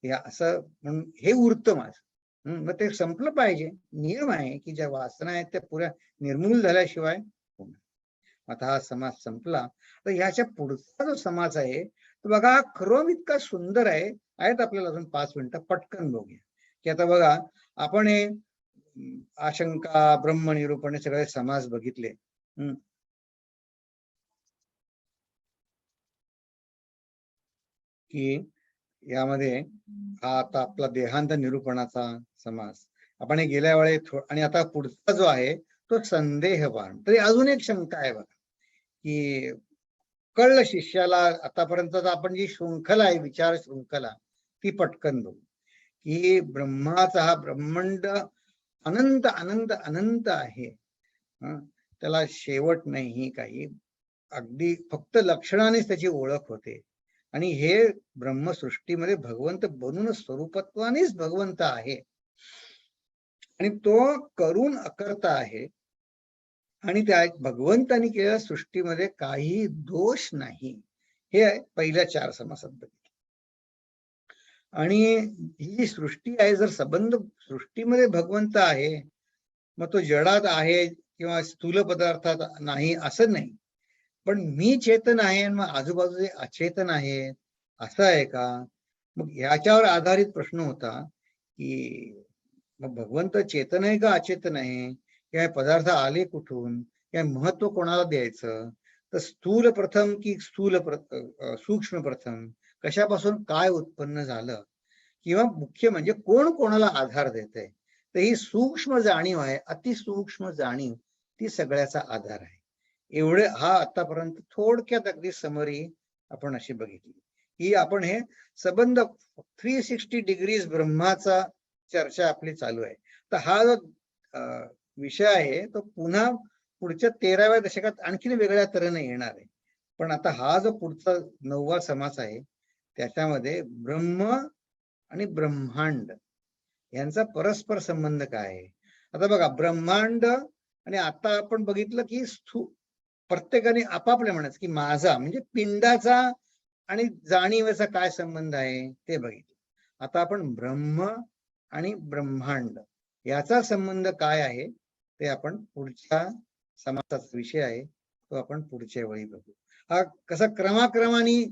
असं म्हणून हे उरतं माझं. मग ते संपलं पाहिजे. नियम आहे की ज्या वासना आहेत त्या पुऱ्या निर्मूल झाल्याशिवाय. आता हा समाज संपला, तर ह्याच्या पुढचा जो समाज आहे तो बघा, क्रम इतका सुंदर आहे. आहेत आपल्याला अजून 5 मिनिटं, पटकन बघूया. की आता बघा, आपण हे आशंका, ब्रह्मनिरूपण सगळे समाज बघितले. की यामध्ये हा आता आपला देहांत निरूपणाचा समास आपण हे गेल्या वेळे आणि आता पुढचा जो आहे तो संदेहवान. तरी अजून एक शंका आहे बघा, की कळलं शिष्याला आतापर्यंत आपण जी शृंखला आहे, विचार शृंखला, ती पटकन बघू. की ब्रह्माचा हा ब्रह्मांड अनंत अनंत अनंत आहे. त्याला शेवट नाही काही, अगदी फक्त लक्षणानेच त्याची ओळख होते. आणि हे ब्रह्मसृष्टीमध्ये भगवंत बनून स्वरूपत्वानेच भगवंत आहे. आणि तो करून अकर्ता आहे. आणि त्या भगवंतानी केलेल्या सृष्टीमध्ये काही दोष नाही. हे पहिल्या 4 समासात बघितलं. आणि ही जी सृष्टी आहे, जर संबंध सृष्टीमध्ये भगवंत आहे, मग तो जडात आहे किंवा स्थूल पदार्थात नाही असं नाही. पण मी चेतन आहे, मग आजूबाजूचे अचेतन आहेत असं आहे का? मग ह्याच्यावर आधारित प्रश्न होता की मग भगवंत चेतन आहे का अचेतन आहे, किंवा पदार्थ आले कुठून, किंवा महत्व कोणाला द्यायचं? तर स्थूल प्रथम की सूक्ष्म प्रथम, कशापासून काय उत्पन्न झालं, किंवा मुख्य म्हणजे कोण कोणाला आधार देत आहे. तर ही सूक्ष्म जाणीव आहे, अतिसूक्ष्म जाणीव, ती सगळ्याचा आधार आहे. एवढे हा आतापर्यंत थोडक्यात अगदी समरी आपण अशी बघितली. ही आपण हे संबंध 360 डिग्रीज ब्रह्माचा चर्चा आपली चालू आहे. तर हा जो विषय आहे तो पुन्हा पुढच्या 13व्या दशकात आणखीन वेगळ्या तऱ्हेने येणार आहे. पण आता हा जो पुढचा 9वा समास आहे त्याच्यामध्ये ब्रह्म आणि ब्रह्मांड यांचा परस्पर संबंध काय आहे. आता बघा, ब्रह्मांड आणि आता आपण बघितलं की प्रत्येकाने आपापल्या म्हणायचं की माझा म्हणजे पिंडाचा आणि जाणीवेचा काय संबंध आहे ते बघितलं. आता आपण ब्रह्म आणि ब्रह्मांड याचा संबंध काय आहे ते आपण पुढच्या समासाचा विषय आहे तो आपण पुढच्या वेळी बघू. हा कसा क्रमाक्रमाने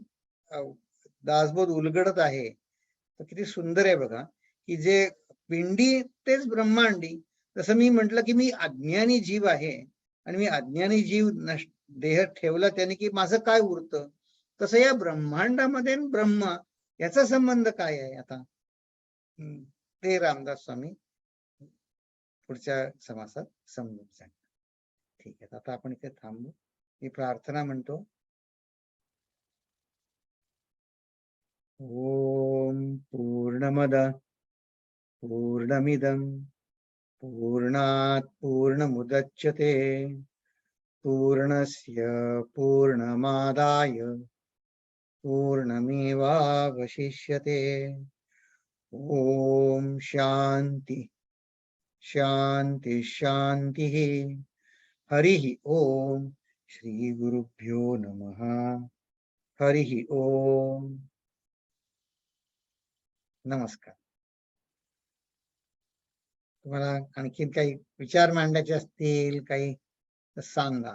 दासबोध उलगडत आहे तर किती सुंदर आहे बघा, की जे पिंडी तेच ब्रह्मांडी. जसं मी म्हंटल की मी अज्ञानी जीव आहे आणि मी अज्ञानी जीव देह ठेवला त्याने की माझं काय उरतं, तसं या ब्रह्मांडामध्ये ब्रह्म याचा संबंध काय आहे आता ते रामदास स्वामी पुढच्या समासात समजून सांगतात. ठीक आहे, आता आपण इथे थांबू. मी प्रार्थना म्हणतो. ओम पूर्णमद पूर्णमिदं पूर्णात् पूर्णमुदच्यते पूर्णस्य पूर्णमादाय पूर्णमेवावशिष्यते. ओम शांति शांति शांति. हरि ओम. श्री गुरुभ्यो नमः. हरि ओम. नमस्कार. तुम्हाला आणखीन काही विचार मांडायचे असतील काही तर सांगा.